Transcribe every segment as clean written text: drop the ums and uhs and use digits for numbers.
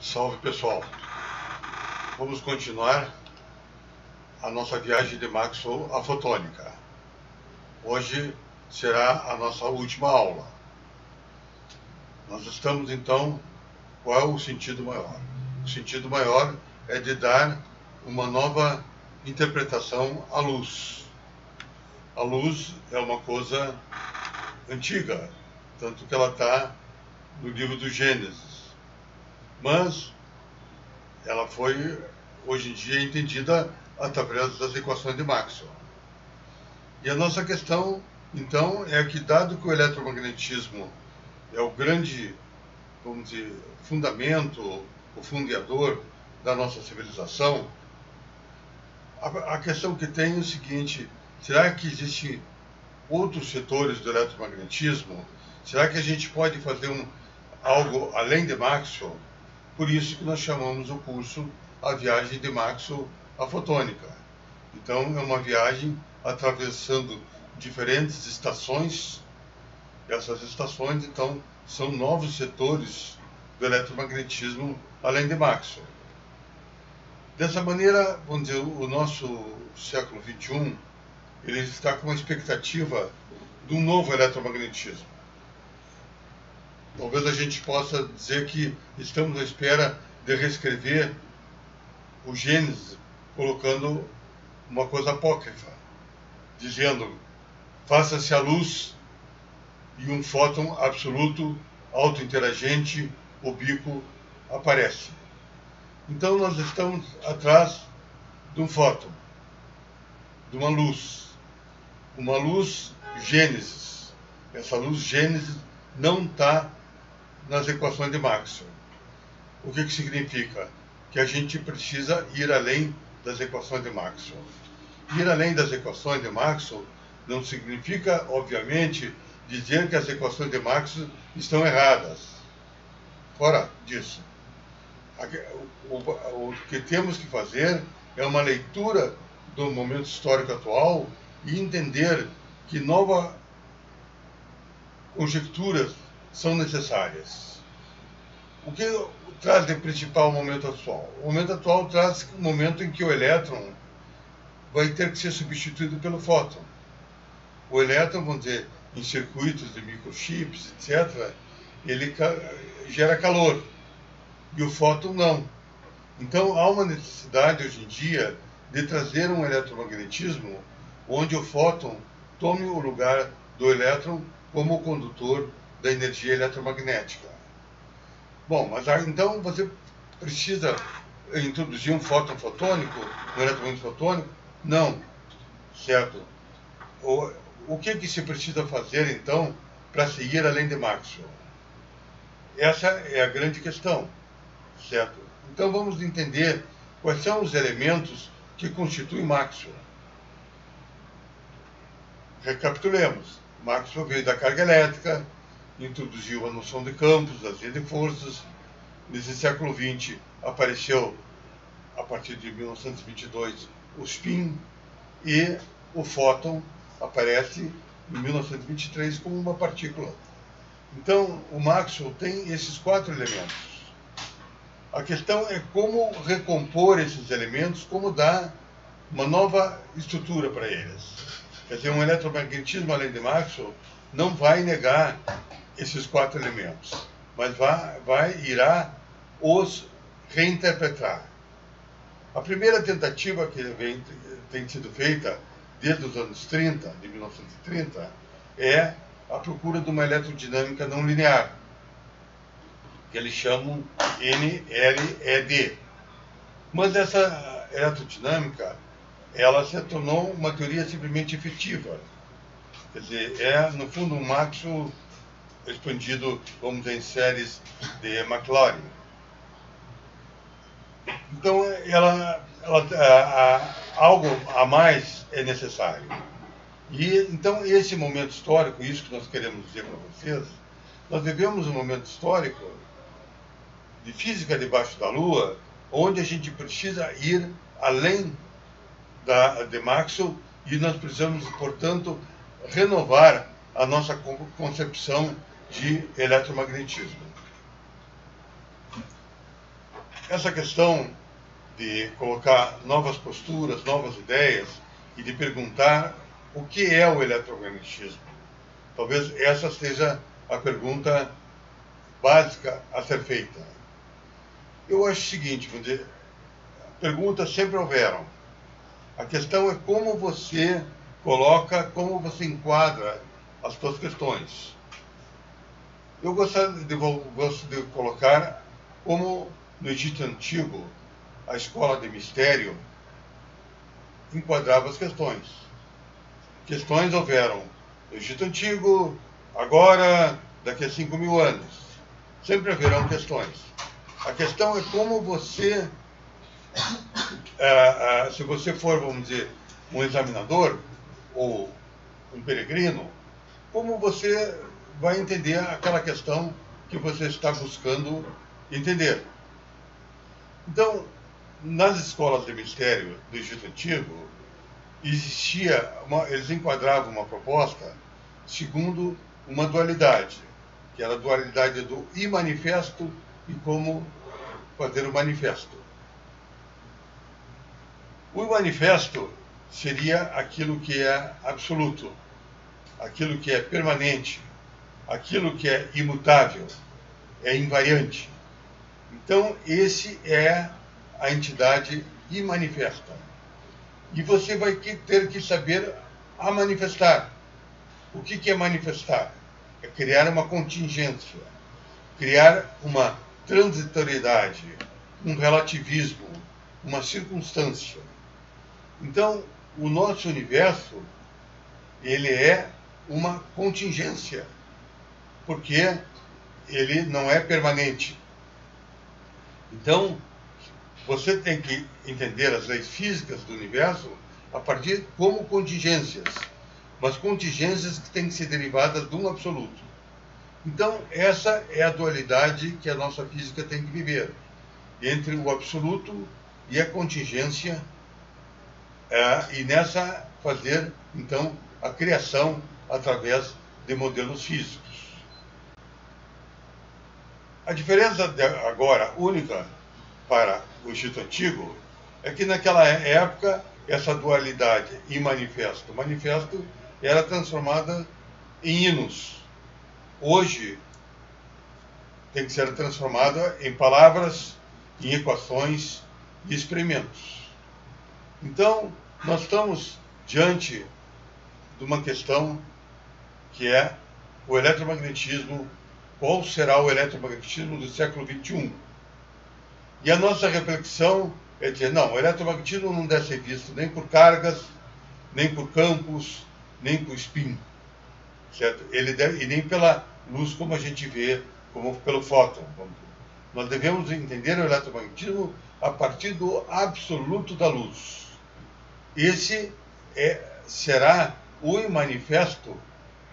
Salve pessoal, vamos continuar a nossa viagem de Maxwell à fotônica. Hoje será a nossa última aula. Nós estamos então, qual é o sentido maior? O sentido maior é de dar uma nova interpretação à luz. A luz é uma coisa antiga, tanto que ela está no livro do Gênesis. Mas ela foi, hoje em dia, entendida através das equações de Maxwell. E a nossa questão, então, é que, dado que o eletromagnetismo é o grande, vamos dizer, fundamento, o fundador da nossa civilização, a questão que tem é o seguinte: será que existem outros setores do eletromagnetismo? Será que a gente pode fazer algo além de Maxwell? Por isso que nós chamamos o curso A Viagem de Maxwell à Fotônica. Então, é uma viagem atravessando diferentes estações. Essas estações, então, são novos setores do eletromagnetismo além de Maxwell. Dessa maneira, vamos dizer, o nosso século XXI, ele está com uma expectativa de um novo eletromagnetismo. Talvez a gente possa dizer que estamos à espera de reescrever o Gênesis, colocando uma coisa apócrifa, dizendo: faça-se a luz, e um fóton absoluto, autointeragente, ubíquo, aparece. Então nós estamos atrás de um fóton, de uma luz Gênesis. Essa luz Gênesis não está nas equações de Maxwell. O que significa? Que a gente precisa ir além das equações de Maxwell. Ir além das equações de Maxwell não significa, obviamente, dizer que as equações de Maxwell estão erradas. Fora disso, o que temos que fazer é uma leitura do momento histórico atual e entender que novas conjecturas são necessárias. O que traz de principal o momento atual? O momento atual traz o momento em que o elétron vai ter que ser substituído pelo fóton. O elétron, vamos dizer, em circuitos de microchips, etc., ele gera calor, e o fóton não. Então, há uma necessidade hoje em dia de trazer um eletromagnetismo onde o fóton tome o lugar do elétron como condutor da energia eletromagnética. Bom, mas então você precisa introduzir um fóton fotônico, um eletromagnetismo fotônico? Não, certo? O que se precisa fazer, então, para seguir além de Maxwell? Essa é a grande questão, certo? Então vamos entender quais são os elementos que constituem Maxwell. Recapitulemos. Maxwell veio da carga elétrica, introduziu a noção de campos, das linhas de forças. Nesse século XX apareceu, a partir de 1922, o spin, e o fóton aparece em 1923 como uma partícula. Então, o Maxwell tem esses 4 elementos. A questão é como recompor esses elementos, como dar uma nova estrutura para eles. Quer dizer, um eletromagnetismo além de Maxwell não vai negar esses 4 elementos, mas irá os reinterpretar. A primeira tentativa que tem sido feita desde os anos 30, de 1930, é a procura de uma eletrodinâmica não linear, que eles chamam NLED. Mas essa eletrodinâmica, ela se tornou uma teoria simplesmente efetiva. Quer dizer, é, no fundo, um Maxwell expandido, vamos dizer, em séries de Maclaurin. Então, algo a mais é necessário. E, então, esse momento histórico, isso que nós queremos dizer para vocês, nós vivemos um momento histórico de física debaixo da Lua, onde a gente precisa ir além de Maxwell, e nós precisamos, portanto, renovar a nossa concepção de eletromagnetismo. essa questão de colocar novas posturas, novas ideias e de perguntar o que é o eletromagnetismo. Talvez essa seja a pergunta básica a ser feita. Eu acho o seguinte, vamos dizer, perguntas sempre houveram. A questão é como você coloca, como você enquadra as suas questões. Eu gosto de colocar como no Egito Antigo, a escola de mistério enquadrava as questões. Questões houveram no Egito Antigo, agora, daqui a 5.000 anos. Sempre haverão questões. A questão é como você, se você for, vamos dizer, um examinador ou um peregrino, como você vai entender aquela questão que você está buscando entender. Então, nas escolas de mistério do Egito Antigo, eles enquadravam uma proposta segundo uma dualidade, que era a dualidade do imanifesto e como fazer o manifesto. O manifesto seria aquilo que é absoluto, aquilo que é permanente, aquilo que é imutável, é invariante. Então, esse é a entidade imanifesta. E você vai ter que saber a manifestar. O que é manifestar? É criar uma contingência, criar uma transitoriedade, um relativismo, uma circunstância. Então, o nosso universo, ele é uma contingência, porque ele não é permanente. Então, você tem que entender as leis físicas do universo a partir como contingências, mas contingências que têm que ser derivadas de um absoluto. Então, essa é a dualidade que a nossa física tem que viver, entre o absoluto e a contingência, e nessa fazer, então, a criação através de modelos físicos. A diferença agora única para o Egito Antigo é que naquela época essa dualidade manifesto era transformada em hinos. Hoje tem que ser transformada em palavras, em equações e experimentos. Então, nós estamos diante de uma questão que é o eletromagnetismo. Qual será o eletromagnetismo do século XXI? E a nossa reflexão é dizer, não, o eletromagnetismo não deve ser visto nem por cargas, nem por campos, nem por spin, certo? E nem pela luz como a gente vê, como pelo fóton. Nós devemos entender o eletromagnetismo a partir do absoluto da luz. Esse será o manifesto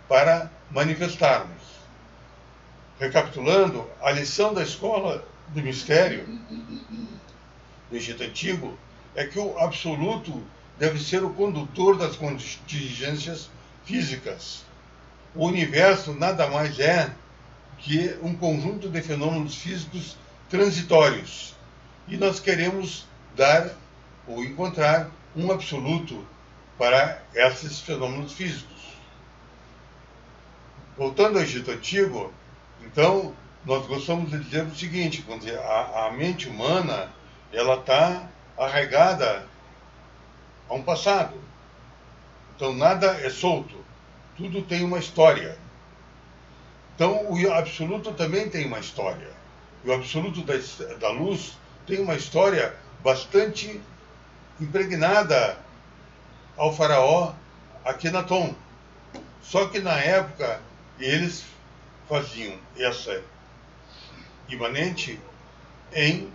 para manifestarmos. Recapitulando, a lição da escola do mistério do Egito Antigo é que o absoluto deve ser o condutor das contingências físicas. O universo nada mais é que um conjunto de fenômenos físicos transitórios. E nós queremos dar ou encontrar um absoluto para esses fenômenos físicos. Voltando ao Egito Antigo, então, nós gostamos de dizer o seguinte, quando a mente humana ela está arraigada a um passado. Então, nada é solto, tudo tem uma história. Então, o absoluto também tem uma história. E o absoluto da luz tem uma história bastante impregnada ao faraó Akenaton. Só que na época eles faziam essa imanente em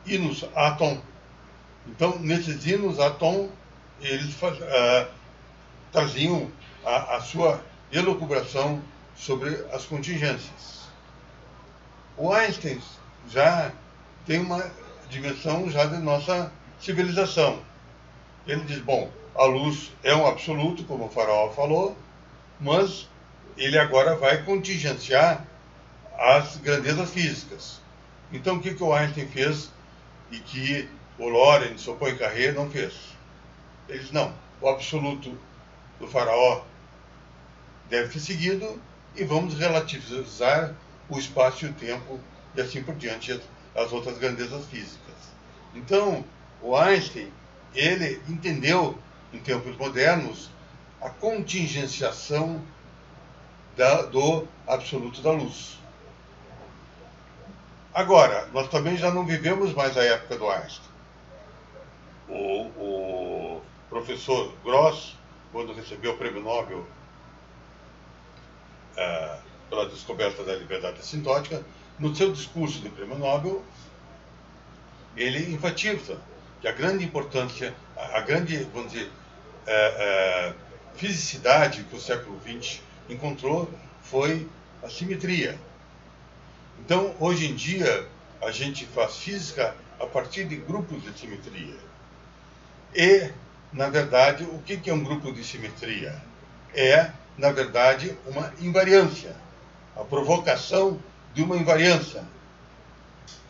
hinos a Atom. Então, nesses hinos a Atom, eles traziam a sua elucubração sobre as contingências. O Einstein já tem uma dimensão já da nossa civilização. Ele diz, bom, a luz é um absoluto, como o faraó falou, mas ele agora vai contingenciar as grandezas físicas. Então, o que o Einstein fez e que o Lorentz, o Poincaré não fez? Eles não. O absoluto do faraó deve ser seguido e vamos relativizar o espaço e o tempo e assim por diante as outras grandezas físicas. Então, o Einstein, ele entendeu em tempos modernos a contingenciação do absoluto da luz. Agora, nós também já não vivemos mais a época do Einstein. O professor Gross, quando recebeu o prêmio Nobel pela descoberta da liberdade assintótica, no seu discurso de prêmio Nobel, ele enfatiza que a grande importância, a grande, vamos dizer, fisicidade que o século XX encontrou foi a simetria. Então, hoje em dia, a gente faz física a partir de grupos de simetria. E, na verdade, o que é um grupo de simetria? É, na verdade, uma invariância. A provocação de uma invariância.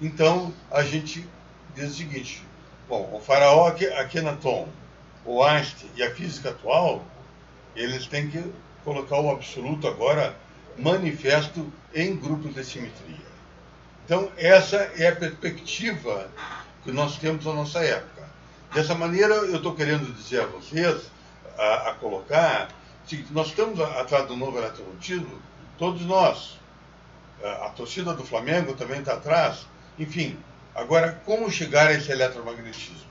Então, a gente diz o seguinte: bom, o faraó Akhenaton, o Einstein e a física atual, eles têm que colocar o absoluto agora manifesto em grupos de simetria. Então, essa é a perspectiva que nós temos na nossa época. Dessa maneira, eu estou querendo dizer a vocês, a colocar, que nós estamos atrás do novo eletromagnetismo, todos nós. A torcida do Flamengo também está atrás. Enfim, agora, como chegar a esse eletromagnetismo?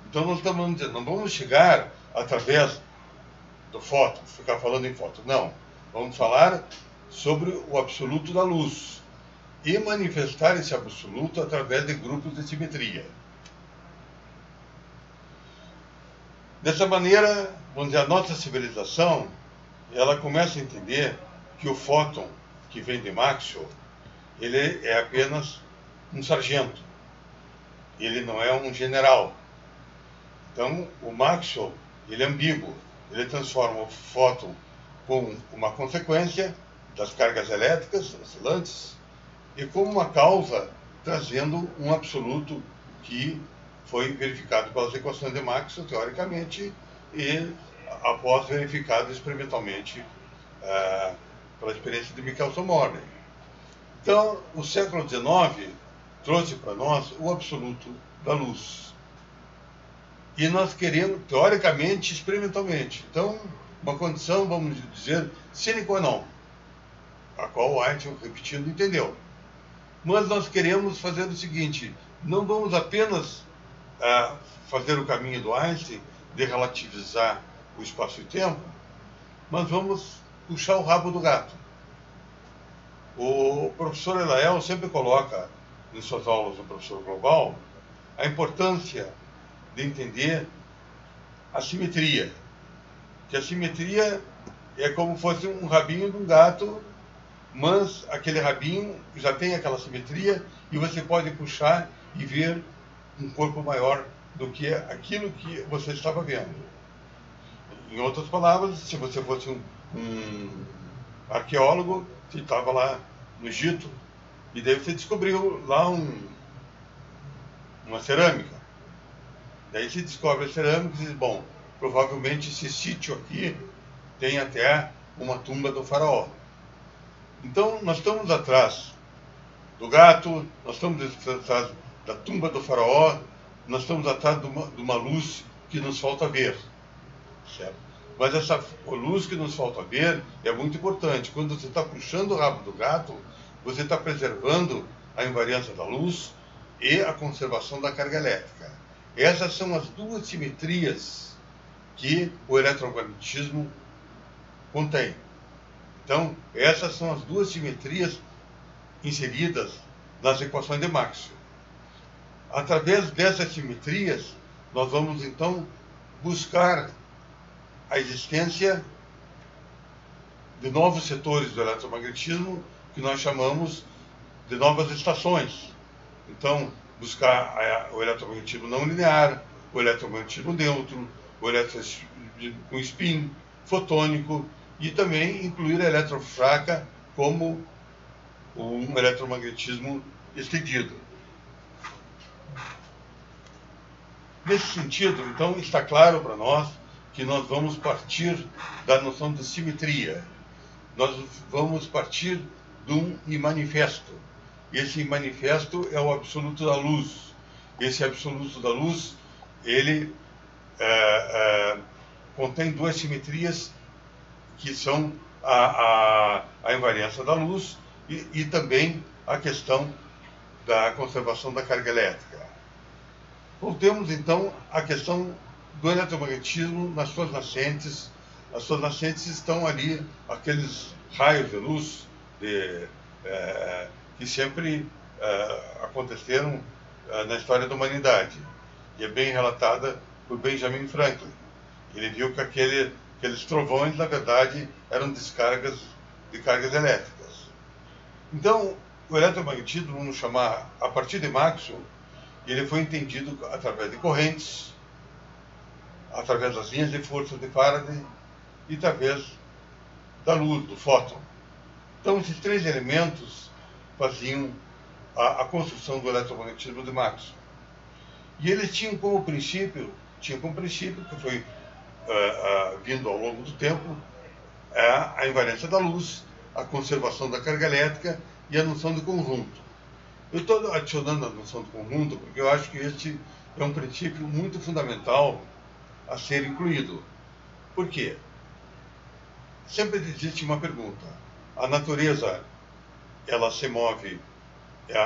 Então, nós estamos dizendo, não vamos chegar através do fóton, ficar falando em fóton. Não, vamos falar sobre o absoluto da luz e manifestar esse absoluto através de grupos de simetria. Dessa maneira, vamos dizer, a nossa civilização, ela começa a entender que o fóton que vem de Maxwell, ele é apenas um sargento, ele não é um general. Então, o Maxwell, ele é ambíguo, ele transforma o fóton como uma consequência das cargas elétricas oscilantes e como uma causa, trazendo um absoluto que foi verificado pelas equações de Maxwell, teoricamente, e após verificado experimentalmente pela experiência de Michelson-Morley. Então, o século XIX trouxe para nós o absoluto da luz. E nós queremos, teoricamente, experimentalmente. Então, uma condição, vamos dizer, sine qua non, a qual o Einstein, repetindo, entendeu. Mas nós queremos fazer o seguinte: não vamos apenas fazer o caminho do Einstein de relativizar o espaço e tempo, mas vamos puxar o rabo do gato. O professor Elael sempre coloca em suas aulas do professor Global a importância de entender a simetria. Que a simetria é como se fosse um rabinho de um gato, mas aquele rabinho já tem aquela simetria e você pode puxar e ver um corpo maior do que aquilo que você estava vendo. Em outras palavras, se você fosse um arqueólogo, você estava lá no Egito, e daí você descobriu lá uma cerâmica. Daí você descobre a cerâmica e diz, bom, provavelmente esse sítio aqui tem até uma tumba do faraó. Então, nós estamos atrás do gato, nós estamos atrás da tumba do faraó, nós estamos atrás de uma luz que nos falta ver. Certo? Mas essa luz que nos falta ver é muito importante. Quando você está puxando o rabo do gato, você está preservando a invariância da luz e a conservação da carga elétrica. Essas são as duas simetrias que o eletromagnetismo contém. Então, essas são as duas simetrias inseridas nas equações de Maxwell. Através dessas simetrias, nós vamos então buscar a existência de novos setores do eletromagnetismo que nós chamamos de novas estações. Então, buscar o eletromagnetismo não linear, o eletromagnetismo neutro, o eletromagnetismo com spin fotônico e também incluir a eletrofraca como um eletromagnetismo estendido. Nesse sentido, então, está claro para nós que nós vamos partir da noção de simetria. Nós vamos partir de um imanifesto. Esse imanifesto é o absoluto da luz. Esse absoluto da luz, ele contém duas simetrias que são a invariância da luz e também a questão da conservação da carga elétrica. Voltemos então à questão do eletromagnetismo nas suas nascentes. As suas nascentes estão ali, aqueles raios de luz que sempre aconteceram na história da humanidade. E é bem relatada por Benjamin Franklin. Ele viu que aqueles trovões, na verdade, eram descargas de cargas elétricas. Então, o eletromagnetismo, vamos chamar, a partir de Maxwell, ele foi entendido através de correntes, através das linhas de força de Faraday e através da luz, do fóton. Então, esses três elementos faziam a construção do eletromagnetismo de Maxwell. E eles tinham como princípio, que foi vindo ao longo do tempo, a invariância da luz, a conservação da carga elétrica e a noção de conjunto. Eu estou adicionando a noção de conjunto porque eu acho que este é um princípio muito fundamental a ser incluído. Por quê? Sempre existe uma pergunta. A natureza, ela se move,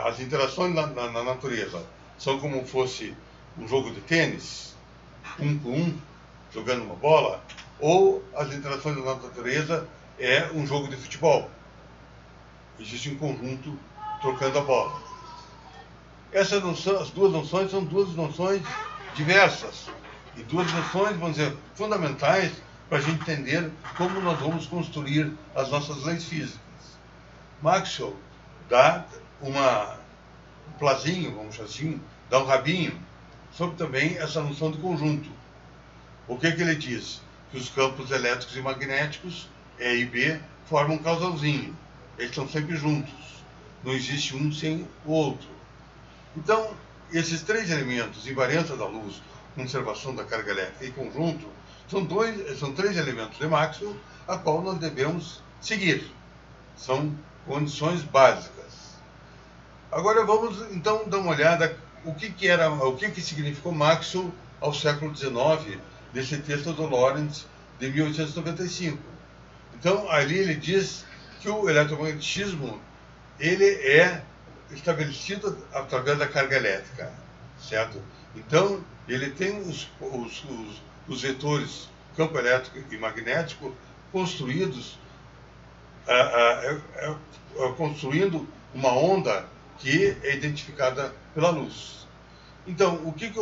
as interações na natureza são como fosse um jogo de tênis, um com um, jogando uma bola, ou as interações na natureza é um jogo de futebol. Existe um conjunto trocando a bola. As duas noções são duas noções diversas e duas noções, vamos dizer, fundamentais para a gente entender como nós vamos construir as nossas leis físicas. Maxwell dá um plazinho, vamos dizer assim, dá um rabinho sobre também essa noção de conjunto. O que ele diz? Que os campos elétricos e magnéticos, E e B, formam um causalzinho. Eles estão sempre juntos. Não existe um sem o outro. Então, esses três elementos, invariância da luz, conservação da carga elétrica e conjunto, são três elementos de Maxwell a qual nós devemos seguir. São condições básicas. Agora vamos então dar uma olhada o que significou Maxwell ao século XIX, desse texto do Lorentz de 1895. Então, ali ele diz que o eletromagnetismo ele é estabelecido através da carga elétrica, certo? Então, ele tem os vetores campo elétrico e magnético construídos, construindo uma onda que é identificada pela luz. Então, o que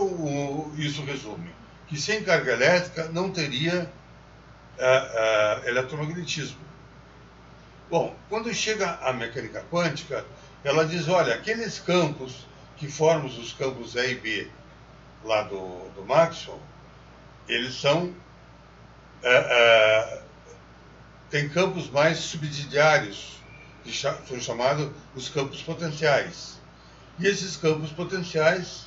isso resume? Que sem carga elétrica não teria eletromagnetismo. Bom, quando chega a mecânica quântica, ela diz, olha, aqueles campos que formam os campos E e B lá do Maxwell, eles têm campos mais subsidiários, que são chamados os campos potenciais. E esses campos potenciais,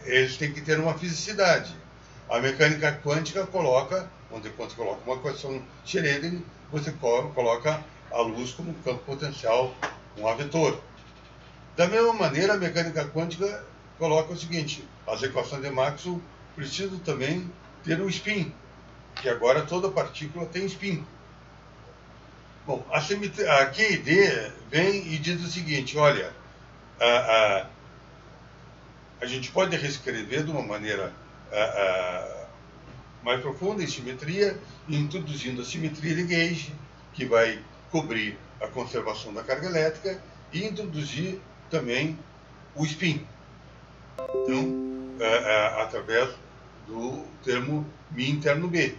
eles têm que ter uma fisicidade. A mecânica quântica coloca, quando você coloca uma equação Schrödinger, você coloca a luz como campo potencial, um vetor. Da mesma maneira, a mecânica quântica coloca o seguinte, as equações de Maxwell precisam também ter um spin, que agora toda partícula tem spin. Bom, a QED vem e diz o seguinte, olha, a gente pode reescrever de uma maneira mais profunda em simetria, introduzindo a simetria de gauge, que vai cobrir a conservação da carga elétrica, e introduzir também o spin. Então, através do termo μ interno B.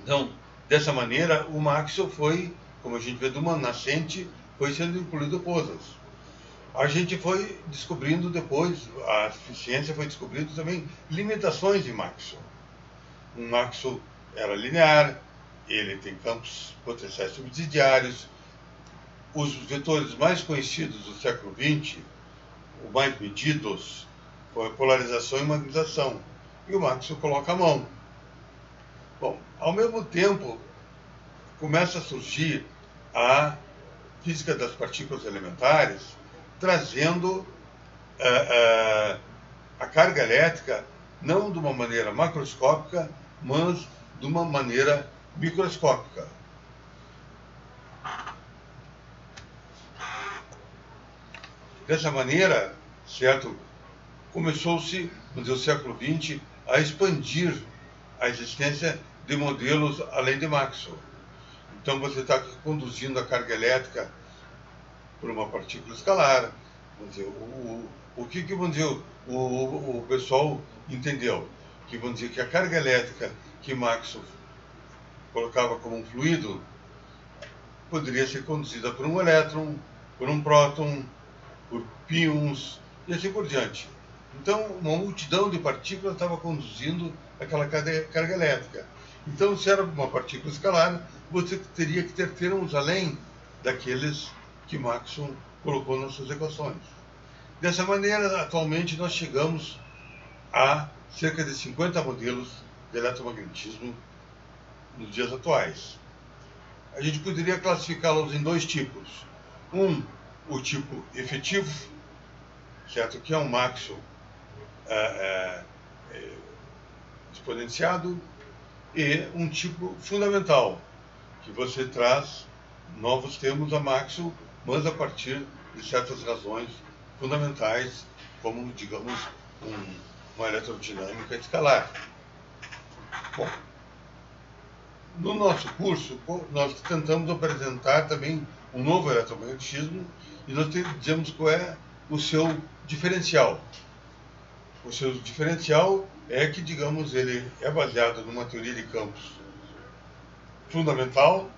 Então, dessa maneira, o Maxwell foi, como a gente vê de uma nascente, foi sendo incluído coisas. A gente foi descobrindo depois, a ciência foi descobrindo também limitações de Maxwell. O Maxwell era linear, ele tem campos potenciais subsidiários, os vetores mais conhecidos do século XX, os mais medidos, foi a polarização e magnetização. E o Maxwell coloca a mão. Bom, ao mesmo tempo, começa a surgir a física das partículas elementares, trazendo a carga elétrica não de uma maneira macroscópica, mas de uma maneira microscópica. Dessa maneira, certo, começou-se, no século XX, a expandir a existência de modelos além de Maxwell. Então você está conduzindo a carga elétrica por uma partícula escalar. Vamos dizer, o que vamos dizer, o pessoal entendeu? Que vamos dizer que a carga elétrica que Maxwell colocava como um fluido poderia ser conduzida por um elétron, por um próton, por pions e assim por diante. Então, uma multidão de partículas estava conduzindo aquela carga elétrica. Então, se era uma partícula escalar, você teria que ter termos além daqueles que Maxwell colocou nas suas equações. Dessa maneira, atualmente, nós chegamos a cerca de 50 modelos de eletromagnetismo nos dias atuais. A gente poderia classificá-los em dois tipos. O tipo efetivo, certo? Que é um Maxwell exponenciado, e um tipo fundamental, que você traz novos termos a Maxwell, mas a partir de certas razões fundamentais, como, digamos, uma eletrodinâmica escalar. Bom, no nosso curso, nós tentamos apresentar também um novo eletromagnetismo e nós dizemos qual é o seu diferencial. O seu diferencial é que, digamos, ele é baseado numa teoria de campos fundamental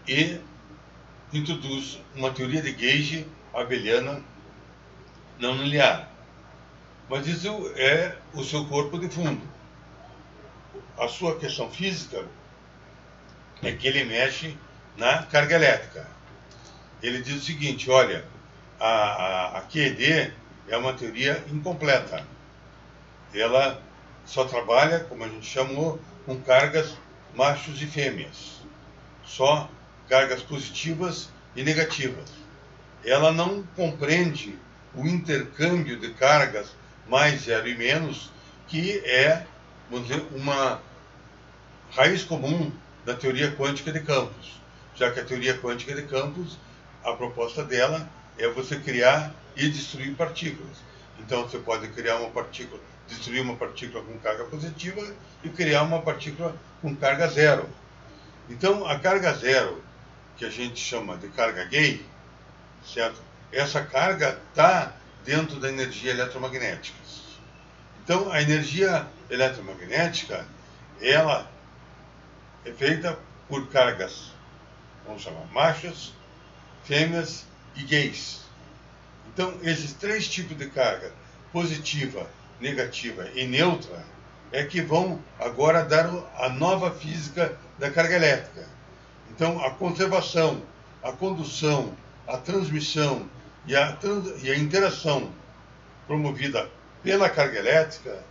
e introduz uma teoria de gauge abeliana não linear. Mas isso é o seu corpo de fundo. A sua questão física é que ele mexe na carga elétrica. Ele diz o seguinte, olha, a QED é uma teoria incompleta. Ela só trabalha, como a gente chamou, com cargas machos e fêmeas. Só cargas positivas e negativas. Ela não compreende o intercâmbio de cargas mais zero e menos, que é, vamos dizer, uma raiz comum da teoria quântica de campos. Já que a teoria quântica de campos, a proposta dela é você criar e destruir partículas. Então você pode criar uma partícula, destruir uma partícula com carga positiva e criar uma partícula com carga zero. Então a carga zero, que a gente chama de carga gay, certo? Essa carga está dentro da energia eletromagnética. Então a energia eletromagnética, ela é feita por cargas, vamos chamar machos, fêmeas e gays. Então, esses três tipos de carga, positiva, negativa e neutra, é que vão agora dar a nova física da carga elétrica. Então, a conservação, a condução, a transmissão e a interação promovida pela carga elétrica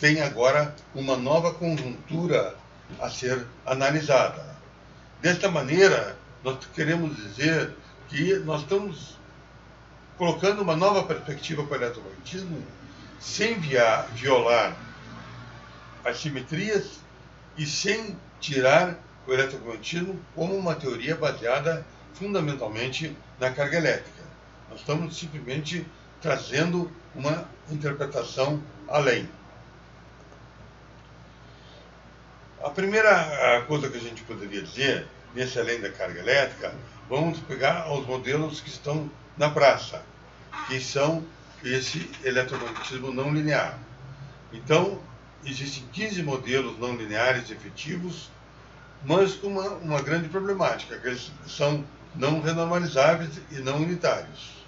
tem agora uma nova conjuntura a ser analisada. Desta maneira, nós queremos dizer que nós estamos colocando uma nova perspectiva para o eletromagnetismo sem violar as simetrias e sem tirar o eletromagnetismo como uma teoria baseada fundamentalmente na carga elétrica. Nós estamos simplesmente trazendo uma interpretação além. A primeira coisa que a gente poderia dizer, nesse além da carga elétrica, vamos pegar os modelos que estão na praça, que são esse eletromagnetismo não linear. Então, existem 15 modelos não lineares efetivos, mas com uma grande problemática, que eles são não renormalizáveis e não unitários.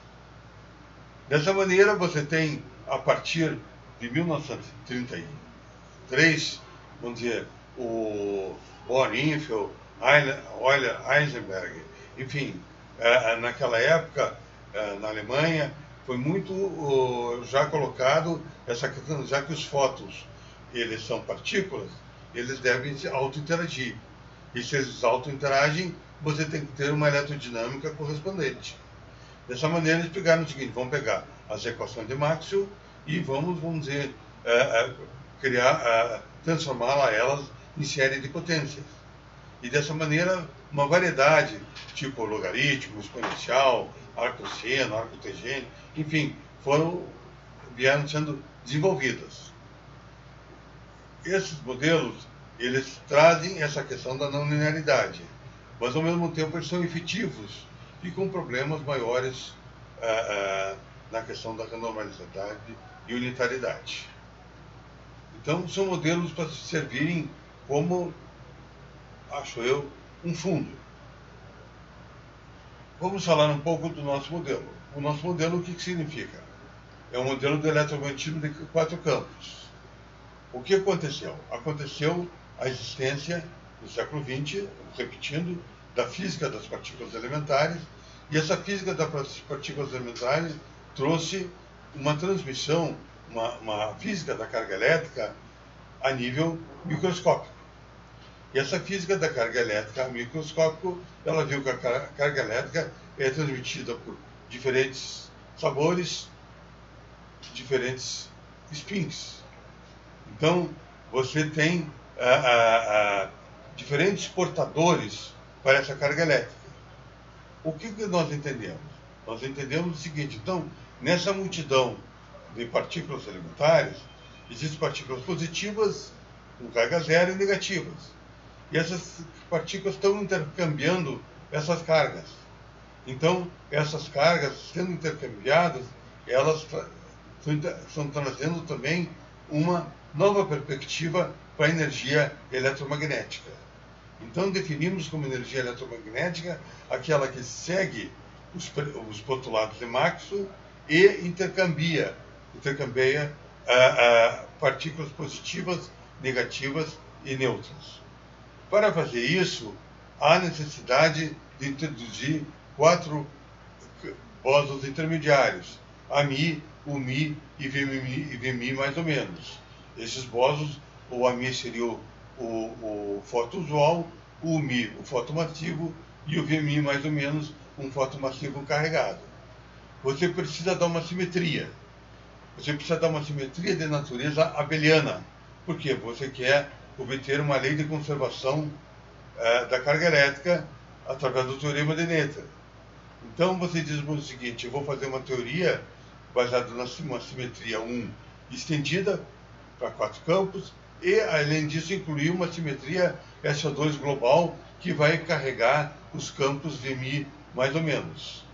Dessa maneira, você tem, a partir de 1933, vamos dizer, o Bohr-Infeld, Euler, Heisenberg Enfim, naquela época, na Alemanha, foi muito já colocado essa questão, já que os fótons eles são partículas, eles devem se auto-interagir. E se eles auto-interagem, você tem que ter uma eletrodinâmica correspondente. Dessa maneira, eles pegaram o seguinte: vamos pegar as equações de Maxwell e vamos dizer, transformá-las elas em série de potências. E dessa maneira, uma variedade, tipo logaritmo, exponencial, arcosseno, arcotangente, enfim, vieram sendo desenvolvidas. Esses modelos, eles trazem essa questão da não linearidade, mas ao mesmo tempo eles são efetivos e com problemas maiores na questão da normalização e unitariedade. Então, são modelos para servirem como, acho eu, um fundo. Vamos falar um pouco do nosso modelo. O nosso modelo, o que significa? É um modelo de eletromagnetismo de 4 campos. O que aconteceu? Aconteceu a existência, no século XX, repetindo, da física das partículas elementares, e essa física das partículas elementares trouxe uma transmissão, uma física da carga elétrica a nível microscópico. E essa física da carga elétrica microscópica, ela viu que a carga elétrica é transmitida por diferentes sabores, diferentes spins. Então, você tem diferentes portadores para essa carga elétrica. O que nós entendemos? Nós entendemos o seguinte: então, nessa multidão de partículas elementares, existem partículas positivas com carga zero e negativas. E essas partículas estão intercambiando essas cargas. Então, essas cargas, sendo intercambiadas, elas estão trazendo também uma nova perspectiva para a energia eletromagnética. Então, definimos como energia eletromagnética aquela que segue os postulados de Maxwell e intercambia partículas positivas, negativas e neutras. Para fazer isso, há necessidade de introduzir 4 bósons intermediários, AMI, UMI e VMI mais ou menos. Esses bósons, o AMI seria o fóton usual, o UMI o fóton massivo e o VMI mais ou menos um fóton massivo carregado. Você precisa dar uma simetria. Você precisa dar uma simetria de natureza abeliana. Por quê? Você quer obter uma lei de conservação da carga elétrica através do teorema de Noether. Então você diz o seguinte: eu vou fazer uma teoria baseada numa simetria 1 estendida para 4 campos e, além disso, incluir uma simetria SO2 global que vai carregar os campos VMI mais ou menos.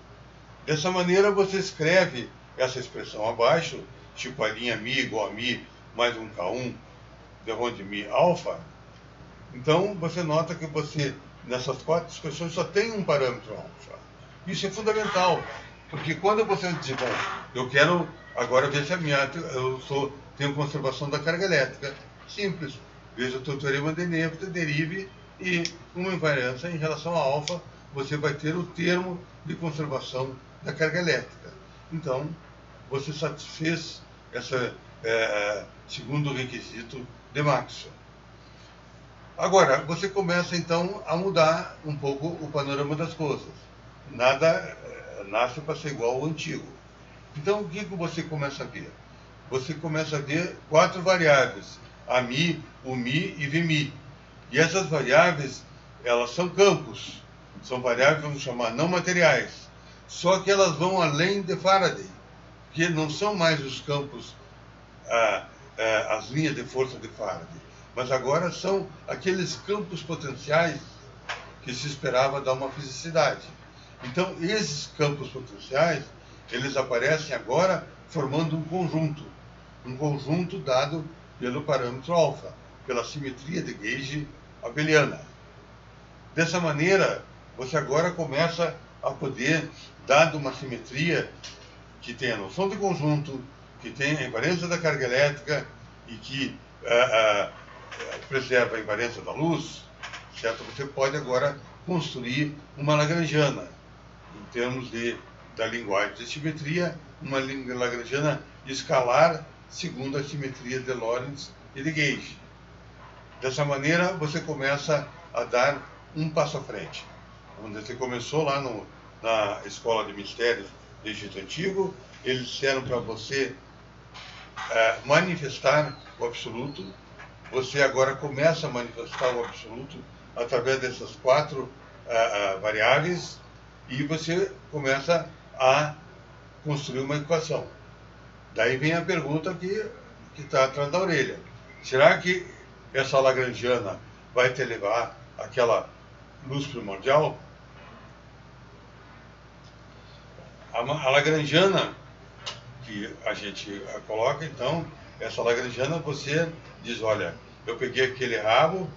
Dessa maneira você escreve essa expressão abaixo, tipo a linha Mi igual a Mi mais um K1 de onde Mi alfa. Então você nota que você, nessas 4 expressões, só tem um parâmetro alfa. Isso é fundamental, porque quando você diz, bom, eu quero agora ver se tenho conservação da carga elétrica. Simples. Veja o teu teorema de Noether, derive, e uma invariância em relação a alfa, você vai ter o termo de conservação da carga elétrica. Então, você satisfez esse segundo requisito de Maxwell. Agora, você começa então a mudar um pouco o panorama das coisas. Nada nasce para ser igual ao antigo. Então, o que você começa a ver? Você começa a ver 4 variáveis: AMI, UMI e VMI. E essas variáveis, elas são campos. São variáveis, vamos chamar, não materiais. Só que elas vão além de Faraday, que não são mais os campos, as linhas de força de Faraday, mas agora são aqueles campos potenciais que se esperava dar uma fisicidade. Então, esses campos potenciais, eles aparecem agora formando um conjunto dado pelo parâmetro alfa, pela simetria de gauge abeliana. Dessa maneira, você agora começa a poder, dado uma simetria que tem a noção de conjunto, que tem a invariância da carga elétrica e que preserva a invariância da luz, certo? Você pode agora construir uma lagrangiana, em termos da linguagem de simetria, uma lagrangiana escalar segundo a simetria de Lorentz e de Gauge. Dessa maneira, você começa a dar um passo à frente. Quando você começou lá na Escola de Mistérios do Egito Antigo, eles disseram para você manifestar o absoluto. Você agora começa a manifestar o absoluto através dessas 4 variáveis, e você começa a construir uma equação. Daí vem a pergunta que está atrás da orelha. Será que essa lagrangiana vai te levar àquela luz primordial? A lagrangiana que a gente coloca, então, essa lagrangiana, você diz, olha, eu peguei aquele rabo,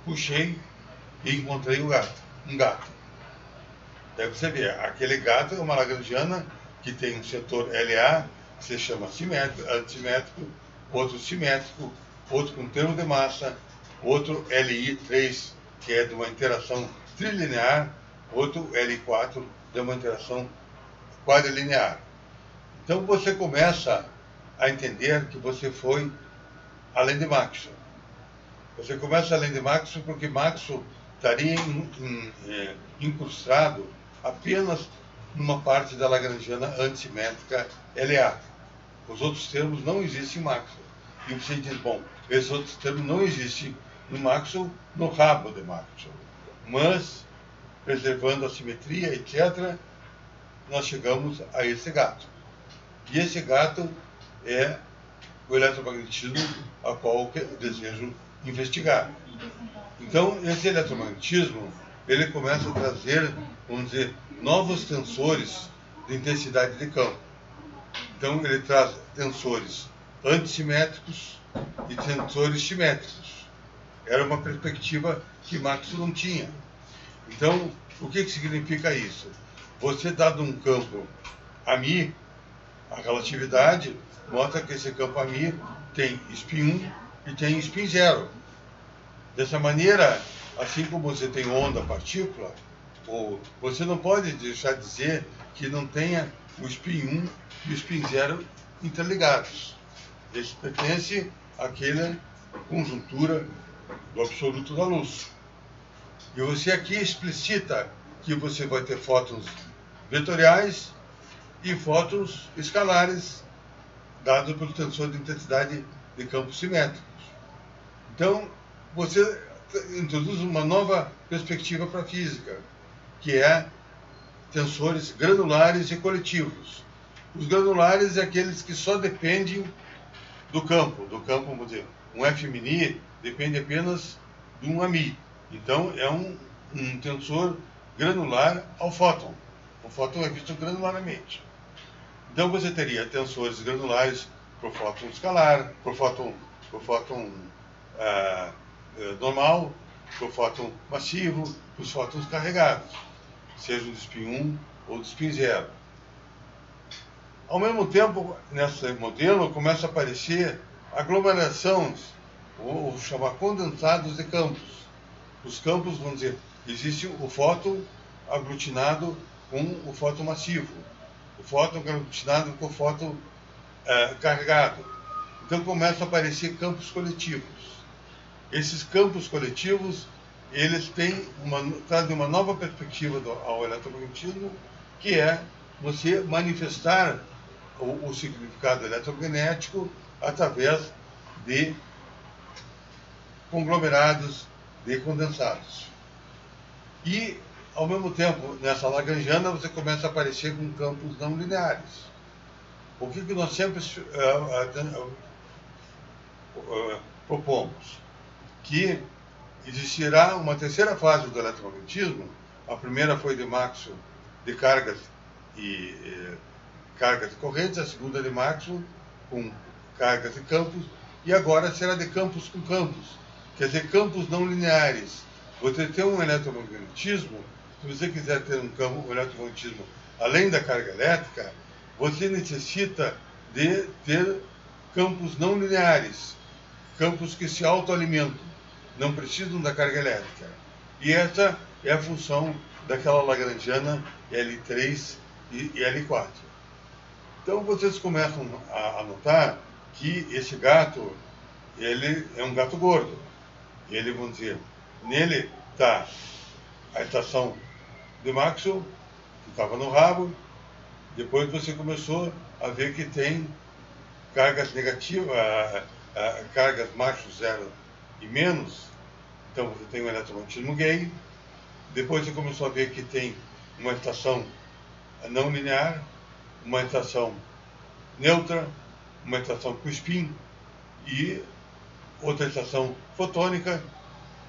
puxei e encontrei um gato. Daí você vê, aquele gato é uma lagrangiana que tem um setor LA, que se chama simétrico, antissimétrico, outro simétrico, outro com termo de massa, outro LI3, que é de uma interação trilinear, outro LI4, de uma interação quadrilinear. Então você começa a entender que você foi além de Maxwell. Você começa além de Maxwell porque Maxwell estaria incrustado apenas numa parte da lagrangiana antissimétrica LA. Os outros termos não existem em Maxwell. E você diz, bom, esses outros termos não existem no Maxwell, no rabo de Maxwell. Mas, preservando a simetria, etc., nós chegamos a esse gato. E esse gato é o eletromagnetismo a qual eu desejo investigar. Então, esse eletromagnetismo, ele começa a trazer, vamos dizer, novos tensores de intensidade de campo. Então, ele traz tensores antissimétricos e tensores simétricos. Era uma perspectiva que Maxwell não tinha. Então, o que significa isso? Você, dado um campo AMI, a relatividade mostra que esse campo AMI tem spin 1 e tem spin 0. Dessa maneira, assim como você tem onda, partícula, você não pode deixar de dizer que não tenha o spin 1 e o spin 0 interligados. Esse pertence àquela conjuntura do absoluto da luz. E você aqui explicita que você vai ter fótons vetoriais e fótons escalares, dados pelo tensor de intensidade de campos simétricos. Então, você introduz uma nova perspectiva para a física, que é tensores granulares e coletivos. Os granulares é aqueles que só dependem do campo, vamos dizer, um F mini depende apenas de um AMI. Então, é um tensor granular ao fóton. O fóton é visto granularmente. Então, você teria tensores granulares para o fóton escalar, para o fóton normal, para o fóton massivo, para os fótons carregados, seja do spin 1 ou do spin 0. Ao mesmo tempo, nesse modelo, começa a aparecer aglomerações, ou chamar condensados de campos. Os campos, vamos dizer, existe o fóton aglutinado com o fóton massivo, o fóton aglutinado com o fóton carregado. Então começam a aparecer campos coletivos. Esses campos coletivos, eles trazem uma nova perspectiva ao eletromagnetismo, que é você manifestar o significado eletromagnético através de conglomerados de condensados. E, ao mesmo tempo, nessa lagrangiana, você começa a aparecer com campos não lineares. O que nós sempre propomos? Que existirá uma terceira fase do eletromagnetismo. A primeira foi de Maxwell, de cargas e correntes, a segunda de Maxwell, com cargas e campos, e agora será de campos com campos, quer dizer, campos não lineares. Você tem um eletromagnetismo, se você quiser ter um eletromagnetismo além da carga elétrica, você necessita de ter campos não lineares, campos que se autoalimentam, não precisam da carga elétrica. E essa é a função daquela lagrangiana L3 e L4. Então vocês começam a notar que esse gato, ele é um gato gordo. Ele, vamos dizer, nele está a estação de Maxwell, que estava no rabo. Depois você começou a ver que tem cargas negativas, cargas macho zero e menos. Então você tem um eletromagnetismo gay. Depois você começou a ver que tem uma estação não linear, uma estação neutra, uma estação com spin e outra estação fotônica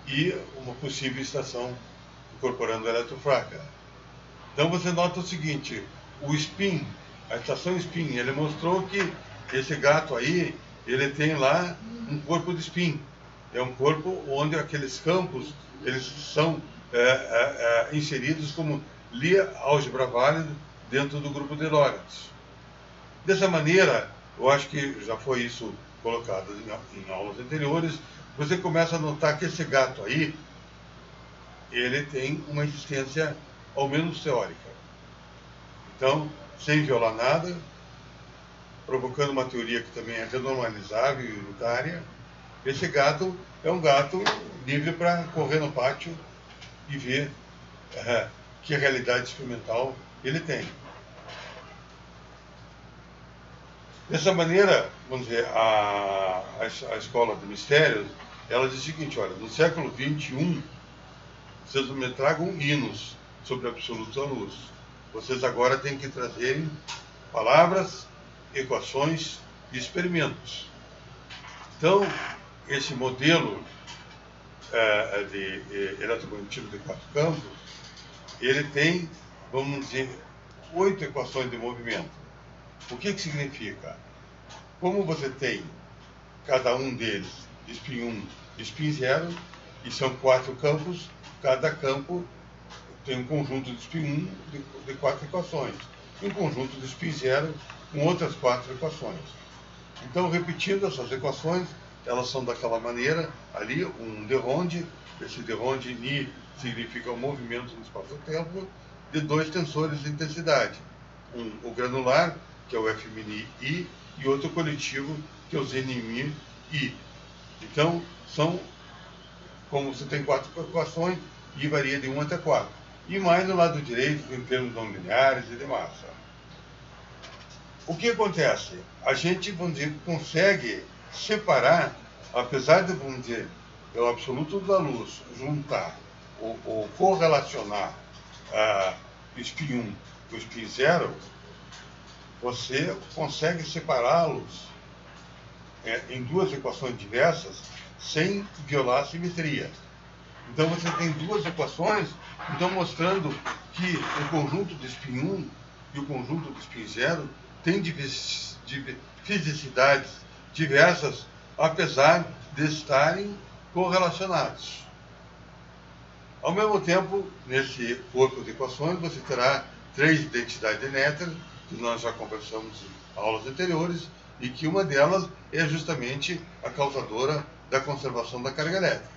e uma possível estação incorporando eletrofraca. Então você nota o seguinte, o spin, a estação spin, ele mostrou que esse gato aí, ele tem lá um corpo de spin. É um corpo onde aqueles campos, eles são inseridos como Lie álgebra válida dentro do grupo de Lorentz. Dessa maneira, eu acho que já foi isso colocado em aulas anteriores, você começa a notar que esse gato aí, ele tem uma existência ao menos teórica. Então, sem violar nada, provocando uma teoria que também é renormalizável e unitária, esse gato é um gato livre para correr no pátio e ver que realidade experimental ele tem. Dessa maneira, vamos dizer, a escola de mistérios, ela diz o seguinte, olha, no século XXI, vocês não me tragam hinos sobre o absoluto da luz. Vocês agora têm que trazerem palavras, equações e experimentos. Então, esse modelo de eletromagnetismo de 4 campos, ele tem, vamos dizer, 8 equações de movimento. O que significa? Como você tem cada um deles, spin 1 e spin 0, e são 4 campos, cada campo tem um conjunto de spin 1 de 4 equações, e um conjunto de spin 0 com outras 4 equações. Então, repetindo essas equações, elas são daquela maneira, ali, um de Ronde, esse de Ronde Ni significa o movimento no espaço-tempo, de 2 tensores de intensidade. O granular, que é o F mini I, e outro coletivo, que é o Z mini I. Então, são, como você tem 4 equações, I varia de 1 até 4. E mais no lado direito, em termos não lineares e de massa. O que acontece? A gente, vamos dizer, consegue separar, apesar de, vamos dizer, o absoluto da luz, juntar ou correlacionar o spin 1 com o spin 0, você consegue separá-los em 2 equações diversas sem violar a simetria. Então você tem 2 equações, então mostrando que o conjunto de spin 1 e o conjunto de spin 0 têm fisicidades diversas, apesar de estarem correlacionados. Ao mesmo tempo, nesse corpo de equações, você terá 3 identidades de Noether, que nós já conversamos em aulas anteriores, e que uma delas é justamente a causadora da conservação da carga elétrica.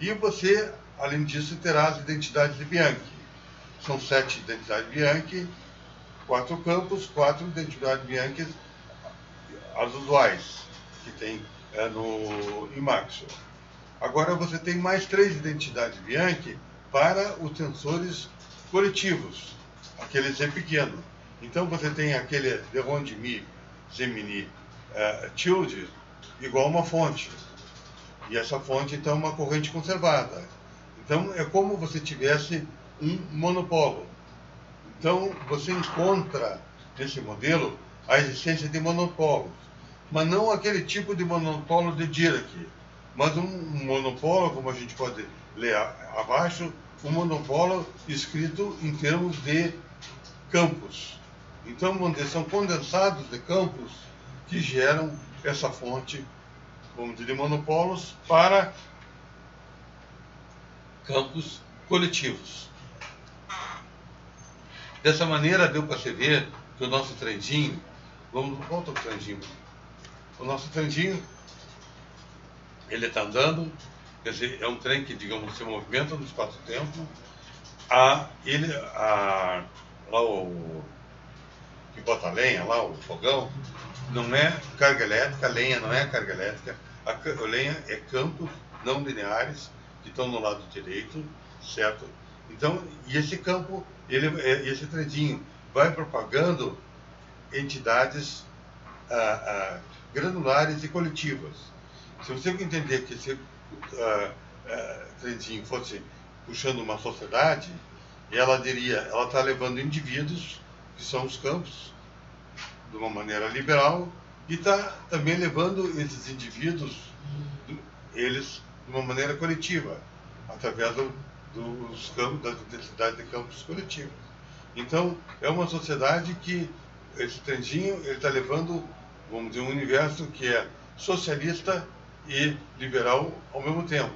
E você, além disso, terá as identidades de Bianchi. São 7 identidades de Bianchi, 4 campos, 4 identidades de Bianchi, as usuais, que tem em Maxwell. Agora você tem mais 3 identidades de Bianchi para os tensores coletivos, aquele Z pequeno. Então você tem aquele de Ronde Mi, Z mini tilde, igual a uma fonte. E essa fonte, então, é uma corrente conservada. Então, é como você tivesse um monopolo. Então, você encontra, nesse modelo, a existência de monopolos. Mas não aquele tipo de monopolo de Dirac, mas um monopolo, como a gente pode ler abaixo, um monopolo escrito em termos de campos. Então, vamos dizer, são condensados de campos que geram essa fonte, vamos dizer, de monopolos para campos coletivos. Dessa maneira, deu para você ver que o nosso trenzinho, volta o trenzinho, o nosso trenzinho, ele está andando, Quer dizer, é um trem que, digamos, se movimenta no espaço-tempo. Lá o que bota lenha, lá o fogão, não é carga elétrica, a lenha não é carga elétrica, a lenha é campos não lineares que estão no lado direito, certo? Então, e esse campo, esse trenzinho vai propagando entidades granulares e coletivas. Se você entender que esse trenzinho fosse puxando uma sociedade, ela está levando indivíduos, que são os campos, de uma maneira liberal, e está também levando esses indivíduos, eles, de uma maneira coletiva, através dos campos, das intensidades de campos coletivos. Então, é uma sociedade que esse trenzinho ele está levando, vamos dizer, um universo que é socialista e liberal ao mesmo tempo,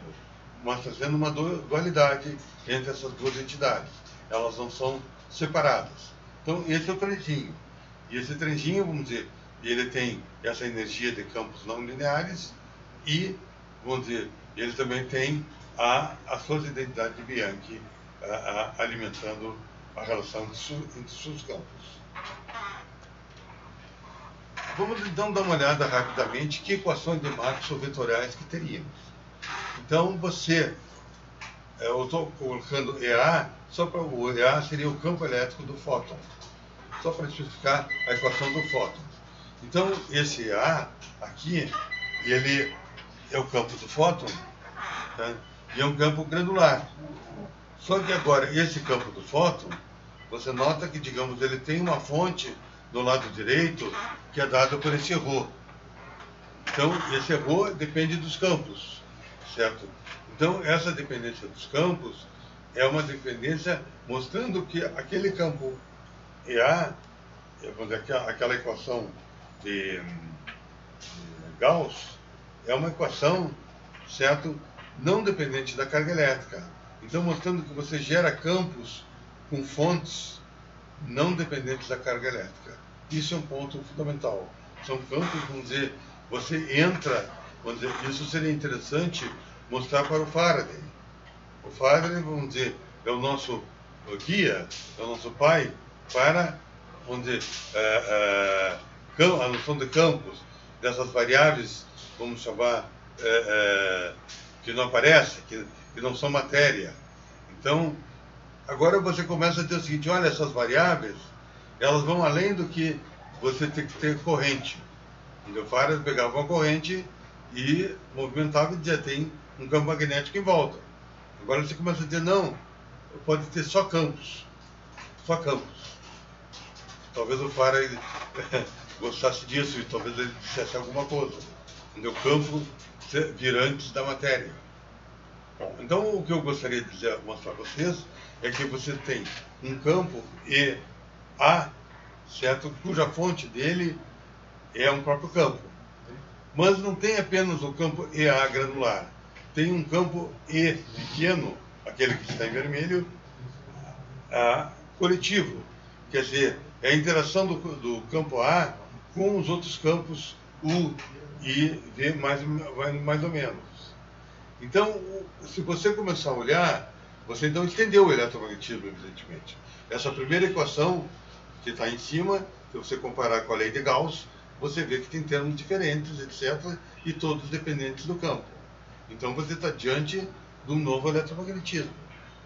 mas trazendo uma dualidade entre essas duas entidades. Elas não são separadas. Então, esse é o trenzinho. E esse trenzinho, vamos dizer, ele tem essa energia de campos não lineares e, vamos dizer, ele também tem as suas identidades de Bianchi alimentando a relação entre seus campos. Vamos então dar uma olhada rapidamente que equações de Maxwell vetoriais que teríamos. Então eu estou colocando EA, só para o EA seria o campo elétrico do fóton, só para especificar a equação do fóton. Então esse EA aqui, ele é o campo do fóton, tá? E é um campo granular. Só que agora esse campo do fóton, você nota que, digamos, ele tem uma fonte do lado direito que é dada por esse ρ. Então, esse ρ depende dos campos, certo? Então, essa dependência dos campos é uma dependência mostrando que aquele campo EA, aquela equação de Gauss, é uma equação, certo, não dependente da carga elétrica. Então, mostrando que você gera campos com fontes não dependentes da carga elétrica. Isso é um ponto fundamental. São campos, vamos dizer, você entra, vamos dizer, isso seria interessante mostrar para o Faraday. O Faraday, vamos dizer, é o nosso guia, é o nosso pai para, vamos dizer, a noção de campos, dessas variáveis, vamos chamar, que não aparecem, que não são matéria. Então, agora você começa a ter o seguinte, olha, essas variáveis, elas vão além do que você tem que ter corrente. Então, o Faraday pegava uma corrente e movimentava e dizia, tem um campo magnético em volta. Agora você começa a dizer, não, pode ter só campos. Só campos. Talvez o Faraday gostasse disso e talvez ele dissesse alguma coisa. O campo virantes da matéria. Bom, então, o que eu gostaria de mostrar para vocês é que você tem um campo EA, certo? Cuja fonte dele é um próprio campo. Mas não tem apenas o campo EA granular. Tem um campo E pequeno, aquele que está em vermelho, coletivo. Quer dizer, é a interação do campo A com os outros campos U e V mais ou menos. Então, se você começar a olhar, você então entendeu o eletromagnetismo, evidentemente. Essa primeira equação que está em cima, se você comparar com a lei de Gauss, você vê que tem termos diferentes, etc., e todos dependentes do campo. Então, você está diante de um novo eletromagnetismo.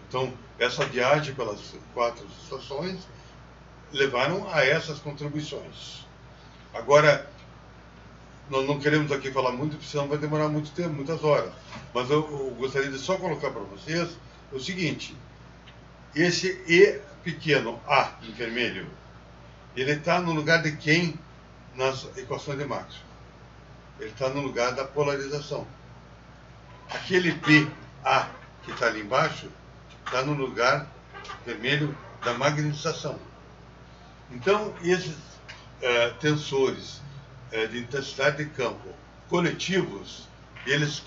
Então, essa viagem pelas 4 estações levaram a essas contribuições. Agora, nós não queremos aqui falar muito, porque senão vai demorar muito tempo, muitas horas. Mas eu gostaria de só colocar para vocês o seguinte, esse E pequeno, A, em vermelho, ele está no lugar de quem nas equações de Maxwell? Ele está no lugar da polarização. Aquele BA que está ali embaixo está no lugar vermelho da magnetização. Então, esses tensores de intensidade de campo coletivos, eles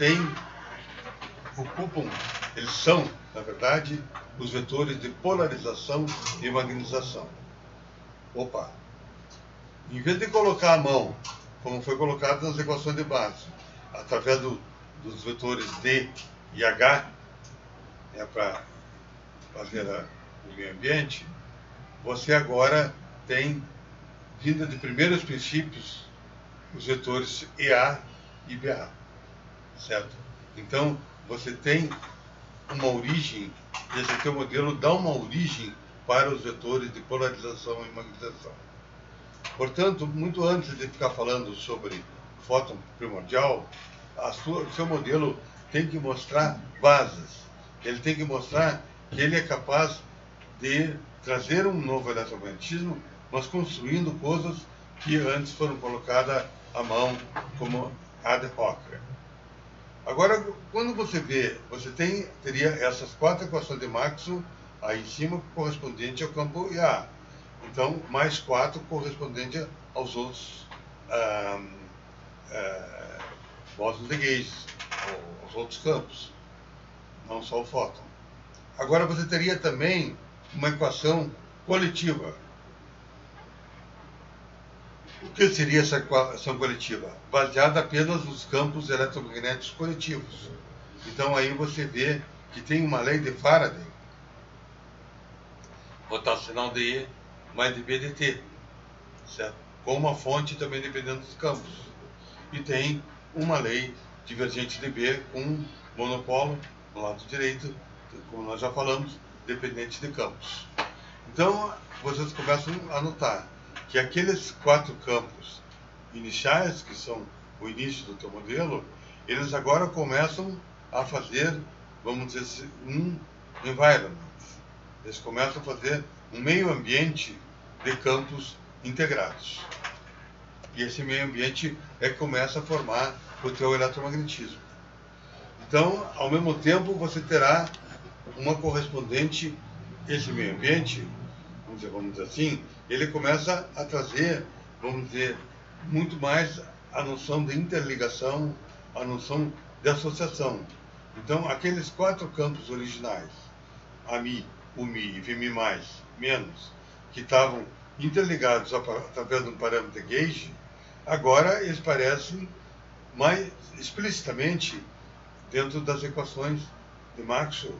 são, na verdade, os vetores de polarização e magnetização. Opa! Em vez de colocar a mão, como foi colocado nas equações de base, através dos vetores D e H é para fazer o meio ambiente, você agora tem, vinda de primeiros princípios, os vetores EA e BA, certo? Então, você tem uma origem, esse teu modelo dá uma origem para os vetores de polarização e magnetização. Portanto, muito antes de ficar falando sobre fóton primordial, o seu modelo tem que mostrar bases. Ele tem que mostrar que ele é capaz de trazer um novo eletromagnetismo, mas construindo coisas que antes foram colocadas à mão como ad hoc. Agora, quando você vê, você teria essas 4 equações de Maxwell aí em cima correspondente ao campo IA. Então, mais 4 correspondente aos outros bósons de Gauss, aos outros campos, não só o fóton. Agora, você teria também uma equação coletiva. O que seria essa equação coletiva? Baseada apenas nos campos eletromagnéticos coletivos. Então, aí você vê que tem uma lei de Faraday, rotacional de E mais de B de T, certo? Com uma fonte também dependendo dos campos. E tem uma lei divergente de B com monopolo no lado direito, como nós já falamos, dependente de campos. Então, vocês começam a notar que aqueles 4 campos iniciais, que são o início do teu modelo, eles agora começam a fazer, vamos dizer assim, um environment. Eles começam a fazer um meio ambiente de campos integrados. E esse meio ambiente é que começa a formar o teu eletromagnetismo. Então, ao mesmo tempo, você terá uma correspondente, esse meio ambiente, vamos dizer assim, ele começa a trazer, vamos dizer, muito mais a noção de interligação, a noção de associação. Então, aqueles 4 campos originais, AMI, UMI e VMI+, menos, que estavam interligados através de um parâmetro de gauge, agora eles parecem mais explicitamente dentro das equações de Maxwell,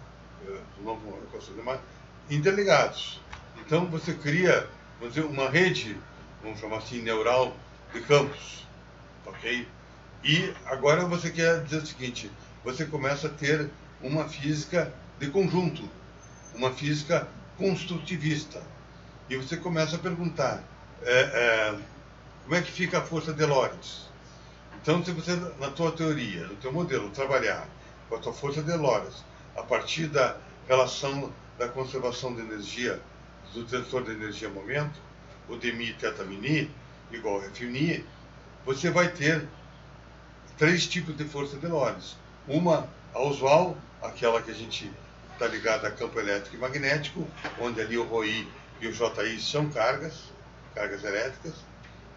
do novo equação de Maxwell, interligados. Então você cria, vamos dizer, uma rede, vamos chamar assim, neural de campos, ok? E agora você quer dizer o seguinte, você começa a ter uma física de conjunto, uma física construtivista. E você começa a perguntar, como é que fica a força de Lorentz? Então, se você, na tua teoria, no teu modelo, trabalhar com a tua força de Lorentz, a partir da relação da conservação de energia, do tensor de energia-momento, o dmi θ μ igual a Fni, você vai ter 3 tipos de força de Lorentz. Uma, a usual, aquela que a gente está ligada a campo elétrico e magnético, onde ali o ρI e o JI são cargas elétricas,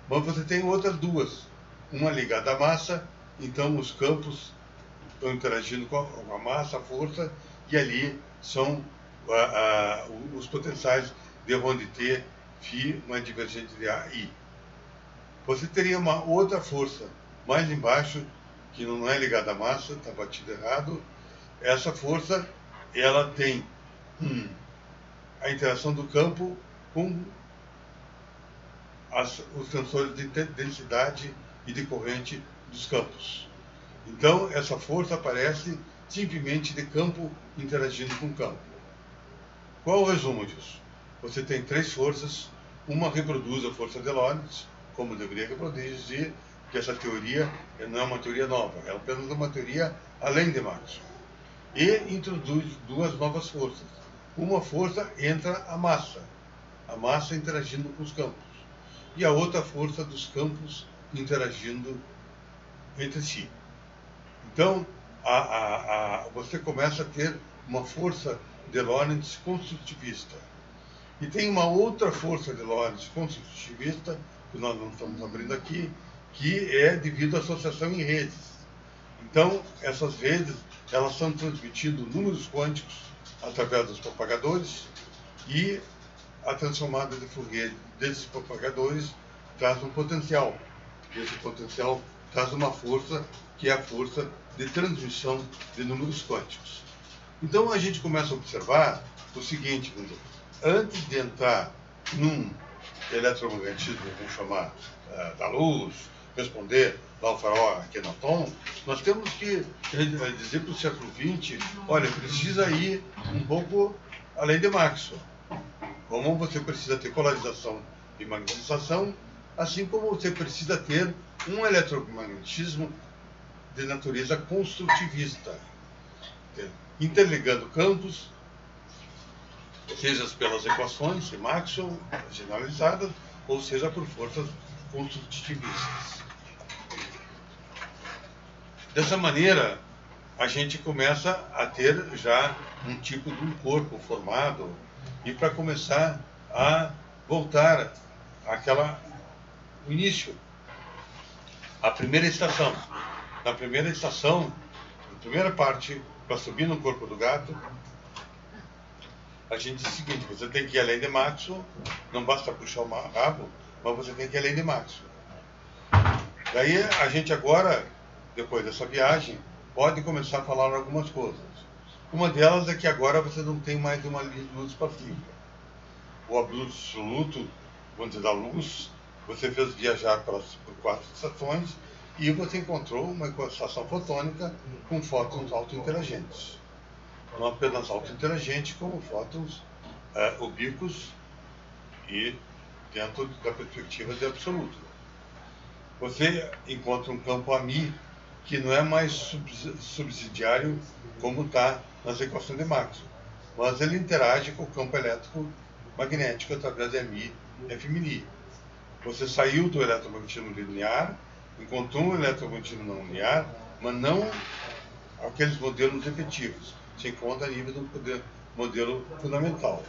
mas você tem outras 2. Uma ligada à massa, então os campos estão interagindo com a massa, a força, e ali são os potenciais de rho de T, Φ, mais divergente de A, I. Você teria uma outra força mais embaixo, que não é ligada à massa, está batido errado. Essa força, ela tem a interação do campo com os tensores de densidade e de corrente dos campos. Então, essa força aparece simplesmente de campo interagindo com campo. Qual é o resumo disso? Você tem 3 forças, uma reproduz a força de Lorentz, como deveria reproduzir, que essa teoria não é uma teoria nova, é apenas uma teoria além de Maxwell. E introduz 2 novas forças. Uma força entra a massa interagindo com os campos, e a outra força dos campos interagindo entre si. Então, você começa a ter uma força de Lorentz construtivista. E tem uma outra força de Lorentz construtivista, que nós não estamos abrindo aqui, que é devido à associação em redes. Então, essas redes, elas estão transmitindo números quânticos através dos propagadores, e a transformada de Fourier desses propagadores traz um potencial. Esse potencial traz uma força que é a força de transmissão de números quânticos. Então a gente começa a observar o seguinte, antes de entrar num eletromagnetismo, vamos chamar da luz, responder lá o farol Akhenaton, nós temos que dizer para o século XX, olha, precisa ir um pouco além de Maxwell. Como você precisa ter polarização e magnetização, assim como você precisa ter um eletromagnetismo de natureza construtivista, interligando campos, seja pelas equações de Maxwell generalizadas, ou seja por forças construtivistas. Dessa maneira, a gente começa a ter já um tipo de um corpo formado, e para começar a voltar àquela início, a primeira estação. Na primeira estação, na primeira parte, para subir no corpo do gato, a gente diz o seguinte: você tem que ir além de Maxwell, não basta puxar o rabo, mas você tem que ir além de Maxwell. Daí a gente agora, depois dessa viagem, pode começar a falar algumas coisas. Uma delas é que agora você não tem mais uma luz passiva. O absoluto, vamos dizer, da luz, você fez viajar por 4 estações e você encontrou uma estação fotônica com fótons autointeragentes. Não apenas autointeragentes, como fótons ubíquos e dentro da perspectiva de absoluto. Você encontra um campo AMI que não é mais subsidiário como está nas equações de Maxwell, mas ele interage com o campo elétrico magnético através de MI e FMI. Você saiu do eletromagnetismo linear, encontrou um eletromagnetismo não linear, mas não aqueles modelos efetivos. Se encontra a nível do modelo fundamental.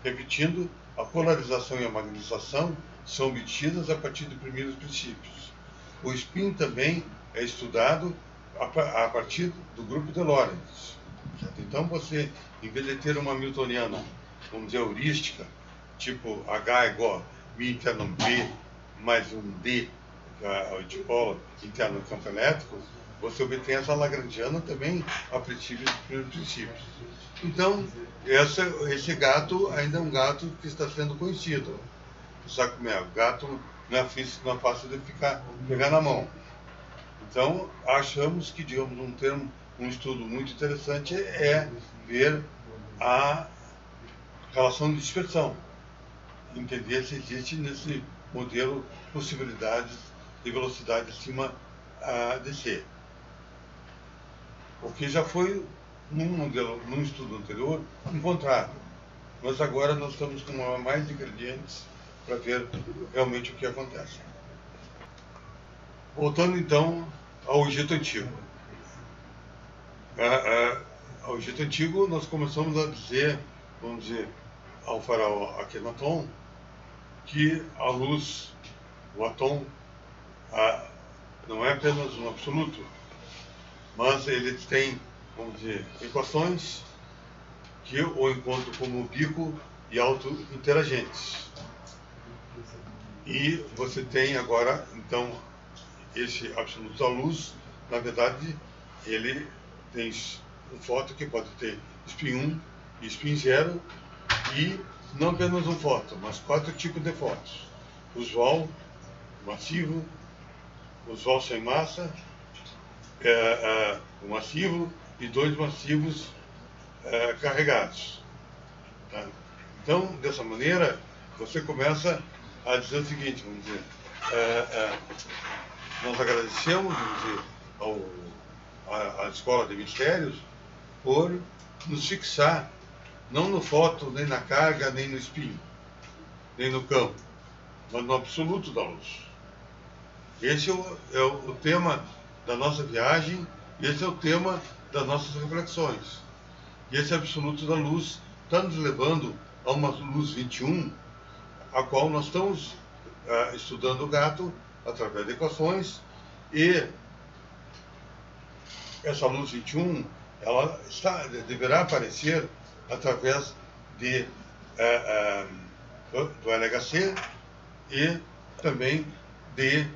Repetindo, a polarização e a magnetização são obtidas a partir de primeiros princípios. O spin também é estudado a partir do grupo de Lorentz. Então você, em vez de ter uma newtoniana, vamos dizer, heurística, tipo H igual μ interno B mais um D, o dipolo interno do campo elétrico, você obtém essa lagrangiana também a partir dos primeiros princípios. Então, esse gato ainda é um gato que está sendo conhecido. Sabe como é? O gato não é fácil de pegar na mão. Então, achamos que, digamos, um estudo muito interessante é ver a relação de dispersão. Entender se existe nesse modelo possibilidades de velocidade acima de C. O que já foi, num estudo anterior, encontrado. Mas agora nós estamos com mais ingredientes para ver realmente o que acontece. Voltando então ao Egito Antigo. Ao Egito Antigo nós começamos a dizer, vamos dizer, ao faraó Akhenaton, que a luz, o átomo, não é apenas um absoluto, mas ele tem, vamos dizer, equações que o encontram como ubíquo e autointeragentes. E você tem agora, então, esse absoluto da luz, na verdade, ele tem um fóton que pode ter spin 1 e spin 0, e não apenas um fóton, mas 4 tipos de fótons. Usual, massivo, usual sem massa, um massivo e 2 massivos carregados. Tá? Então, dessa maneira, você começa a dizer o seguinte, vamos dizer, nós agradecemos, vamos dizer, à Escola de Mistérios por nos fixar, não no fóton, nem na carga, nem no spin, nem no campo, mas no absoluto da luz. Esse é o tema da nossa viagem, esse é o tema das nossas reflexões. E esse absoluto da luz está nos levando a uma luz 21, a qual nós estamos estudando o gato através de equações, e essa luz 21 ela deverá aparecer através do LHC e também de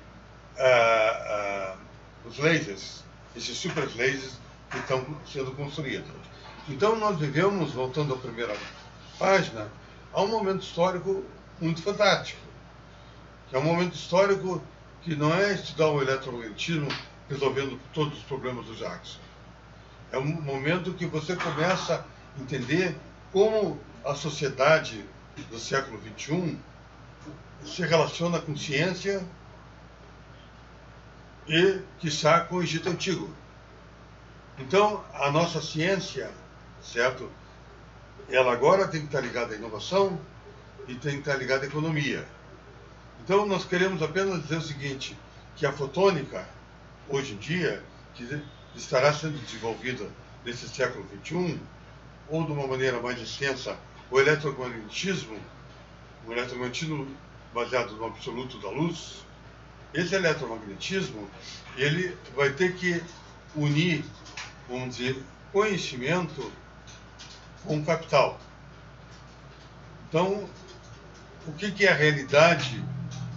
os lasers, esses super lasers que estão sendo construídos. Então nós vivemos, voltando à primeira página, a um momento histórico muito fantástico, que é um momento histórico que não é estudar o eletromagnetismo resolvendo todos os problemas do Jackson. É um momento que você começa a entender como a sociedade do século XXI se relaciona com ciência e, quiçá, com o Egito Antigo. Então, a nossa ciência, certo? Ela agora tem que estar ligada à inovação e tem que estar ligada à economia. Então, nós queremos apenas dizer o seguinte, que a fotônica, hoje em dia, que estará sendo desenvolvida nesse século XXI, ou de uma maneira mais extensa, o eletromagnetismo baseado no absoluto da luz, esse eletromagnetismo, ele vai ter que unir, vamos dizer, conhecimento com capital. Então, o que é a realidade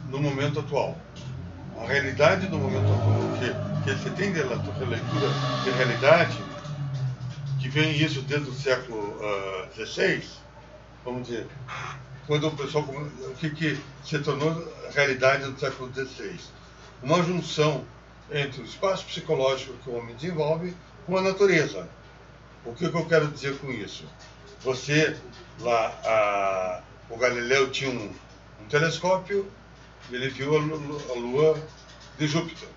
no momento atual? A realidade no momento atual, que você tem de leitura de realidade, que vem isso desde o século XVI, vamos dizer, quando o pessoal, o que se tornou realidade no século XVI? Uma junção entre o espaço psicológico que o homem desenvolve com a natureza. O que eu quero dizer com isso? Você, lá, o Galileu tinha um telescópio, ele viu a lua de Júpiter.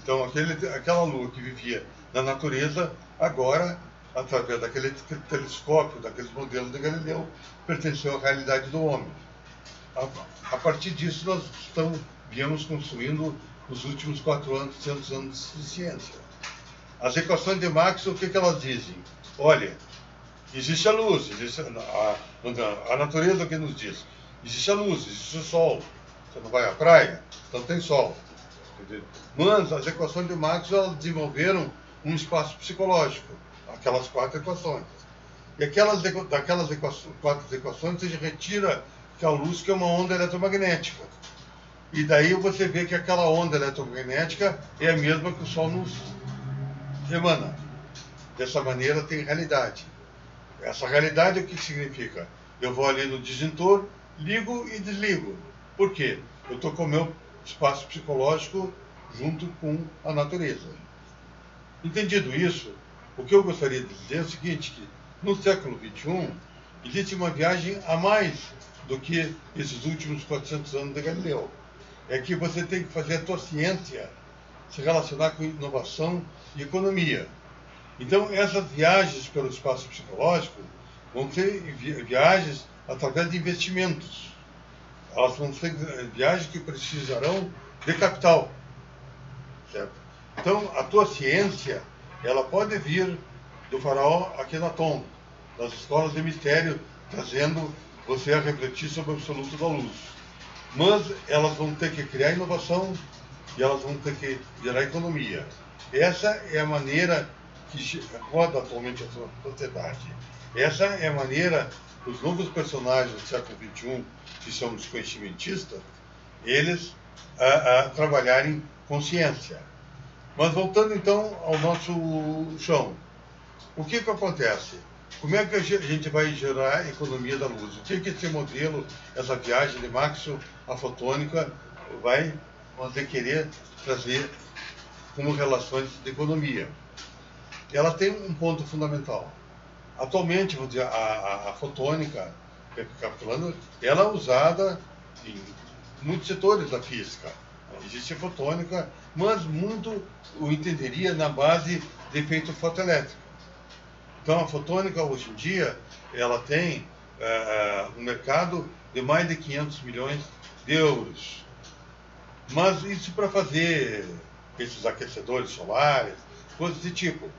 Então, aquela lua que vivia na natureza, agora, através daquele telescópio, daqueles modelos de Galileu, pertenceu à realidade do homem. A partir disso, nós viemos construindo os últimos 400 anos de ciência. As equações de Maxwell, o que elas dizem? Olha, existe a luz, existe a natureza que nos diz. Existe a luz, existe o sol. Você não vai à praia, então tem sol. Entendeu? Mas as equações de Maxwell desenvolveram um espaço psicológico, aquelas 4 equações. E daquelas quatro equações você retira que a luz, que é uma onda eletromagnética. E daí você vê que aquela onda eletromagnética é a mesma que o Sol nos emana. Dessa maneira tem realidade. Essa realidade o que significa? Eu vou ali no disjuntor, ligo e desligo. Por quê? Eu estou com o meu espaço psicológico junto com a natureza. Entendido isso, o que eu gostaria de dizer é o seguinte, que no século XXI existe uma viagem a mais do que esses últimos 400 anos de Galileu. É que você tem que fazer a tua ciência se relacionar com inovação e economia. Então, essas viagens pelo espaço psicológico vão ser viagens através de investimentos. Elas vão ser viagens que precisarão de capital. Certo? Então, a tua ciência, ela pode vir do faraó Akhenaton, das escolas de mistério, trazendo você a refletir sobre o absoluto da luz. Mas elas vão ter que criar inovação e elas vão ter que gerar economia. Essa é a maneira que roda atualmente a sociedade. Essa é a maneira que os novos personagens do século XXI, que são os conhecimentistas, eles trabalharem com ciência. Mas voltando então ao nosso chão, o que acontece? Como é que a gente vai gerar a economia da luz? O que esse modelo, essa viagem de Maxwell, a fotônica, vai querer trazer como relações de economia? Ela tem um ponto fundamental. Atualmente, vou dizer, a fotônica, recapitulando, ela é usada em muitos setores da física. Existe a fotônica, mas muito o entenderia na base de efeito fotoelétrico. Então, a fotônica, hoje em dia, ela tem um mercado de mais de 500 milhões de euros. Mas isso para fazer esses aquecedores solares, coisas desse tipo.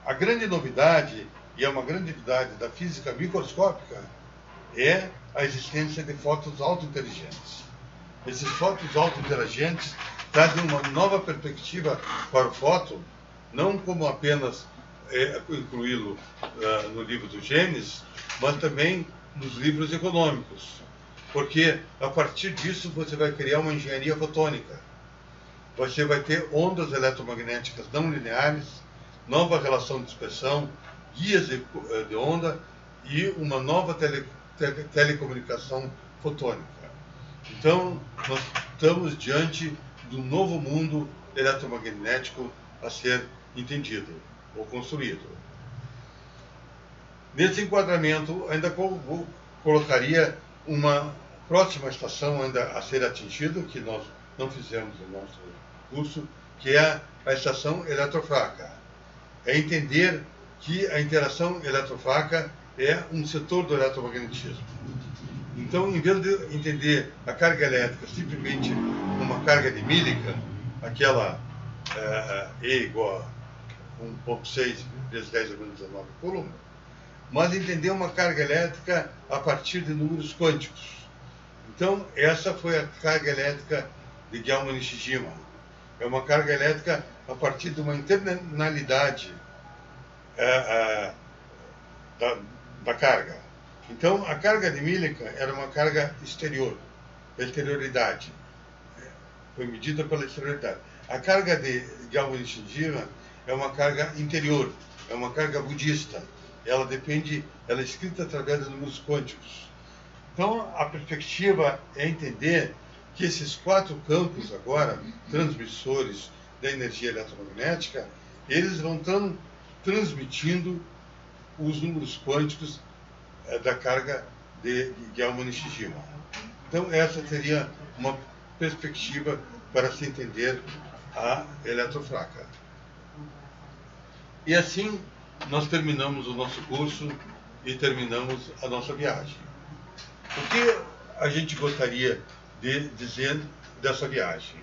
A grande novidade, e é uma grande novidade da física microscópica, é a existência de fótons autointeligentes. Esses fótons autointeligentes trazem uma nova perspectiva para o fóton, não como apenas incluí-lo no livro do Gênesis, mas também nos livros econômicos. Porque a partir disso você vai criar uma engenharia fotônica. você vai ter ondas eletromagnéticas não lineares, nova relação de dispersão, guias de onda e uma nova telecomunicação fotônica. Então, nós estamos diante de um novo mundo eletromagnético a ser entendido ou construído. Nesse enquadramento, ainda colocaria uma próxima estação ainda a ser atingida, que nós não fizemos no nosso curso, que é a estação eletrofraca. É entender que a interação eletrofraca é um setor do eletromagnetismo. Então, em vez de entender a carga elétrica simplesmente uma carga de Millikan, aquela E igual a 1,6 vezes 10 a menos 19 coulomb, mas entender uma carga elétrica a partir de números quânticos. Então, essa foi a carga elétrica de Gell-Mann-Shigeman. É uma carga elétrica a partir de uma internalidade da carga. Então, a carga de Millikan era uma carga exterior, exterioridade. Foi medida pela exterioridade. A carga de Gell-Mann-Shigeman é uma carga interior, é uma carga budista. Ela é escrita através de números quânticos. Então, a perspectiva é entender que esses 4 campos agora, transmissores da energia eletromagnética, eles vão estar transmitindo os números quânticos da carga de Gell-Mann-Shigeman. Então, essa seria uma perspectiva para se entender a eletrofraca. E assim, nós terminamos o nosso curso e terminamos a nossa viagem. O que a gente gostaria de dizer dessa viagem?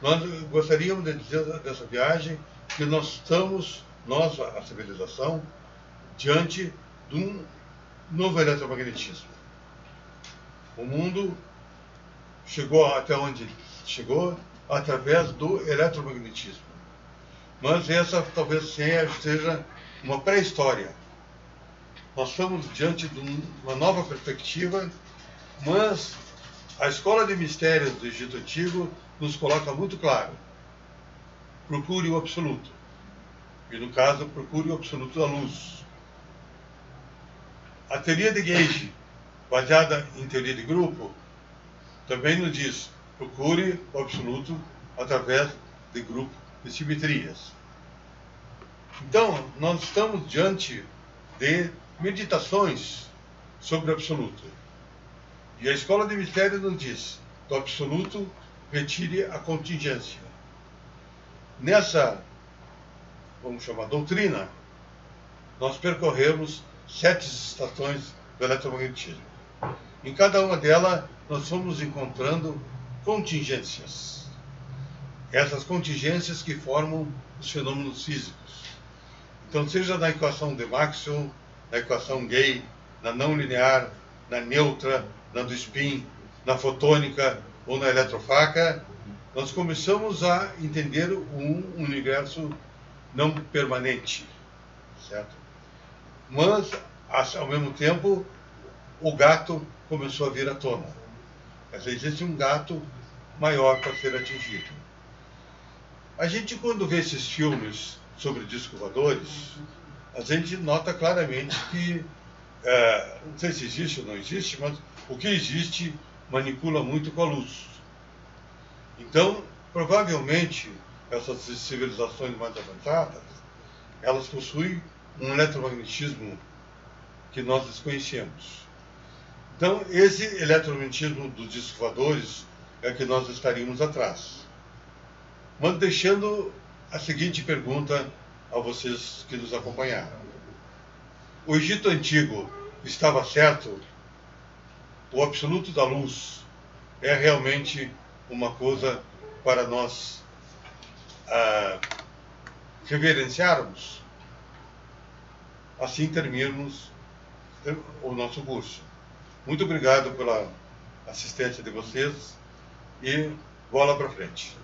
Nós gostaríamos de dizer dessa viagem que nós estamos, a civilização, diante de um novo eletromagnetismo. O mundo chegou até onde chegou através do eletromagnetismo. Mas essa talvez seja uma pré-história. Nós estamos diante de uma nova perspectiva, mas a Escola de Mistérios do Egito Antigo nos coloca muito claro: procure o absoluto. E, no caso, procure o absoluto da luz. A teoria de Gage, baseada em teoria de grupo, também nos diz: procure o absoluto através de grupo de simetrias. Então, nós estamos diante de meditações sobre o absoluto. E a Escola de Mistério nos diz: do absoluto, retire a contingência. Nessa, vamos chamar, doutrina, nós percorremos 7 estações do eletromagnetismo. Em cada uma delas, nós fomos encontrando contingências. Essas contingências que formam os fenômenos físicos. Então, seja na equação de Maxwell, na equação Gay, na não linear, na neutra, na do spin, na fotônica ou na eletrofraca, nós começamos a entender um universo não permanente, certo? Mas, ao mesmo tempo, o gato começou a vir à tona. Existe um gato maior para ser atingido. A gente, quando vê esses filmes sobre discos voadores, a gente nota claramente que, não sei se existe ou não existe, mas o que existe manipula muito com a luz. Então, provavelmente, essas civilizações mais avançadas, elas possuem um eletromagnetismo que nós desconhecemos. Então, esse eletromagnetismo dos discos voadores é que nós estaríamos atrás. Mas deixando a seguinte pergunta a vocês que nos acompanharam: o Egito Antigo estava certo? O absoluto da luz é realmente uma coisa para nós reverenciarmos? Assim terminamos o nosso curso. Muito obrigado pela assistência de vocês e bola para frente.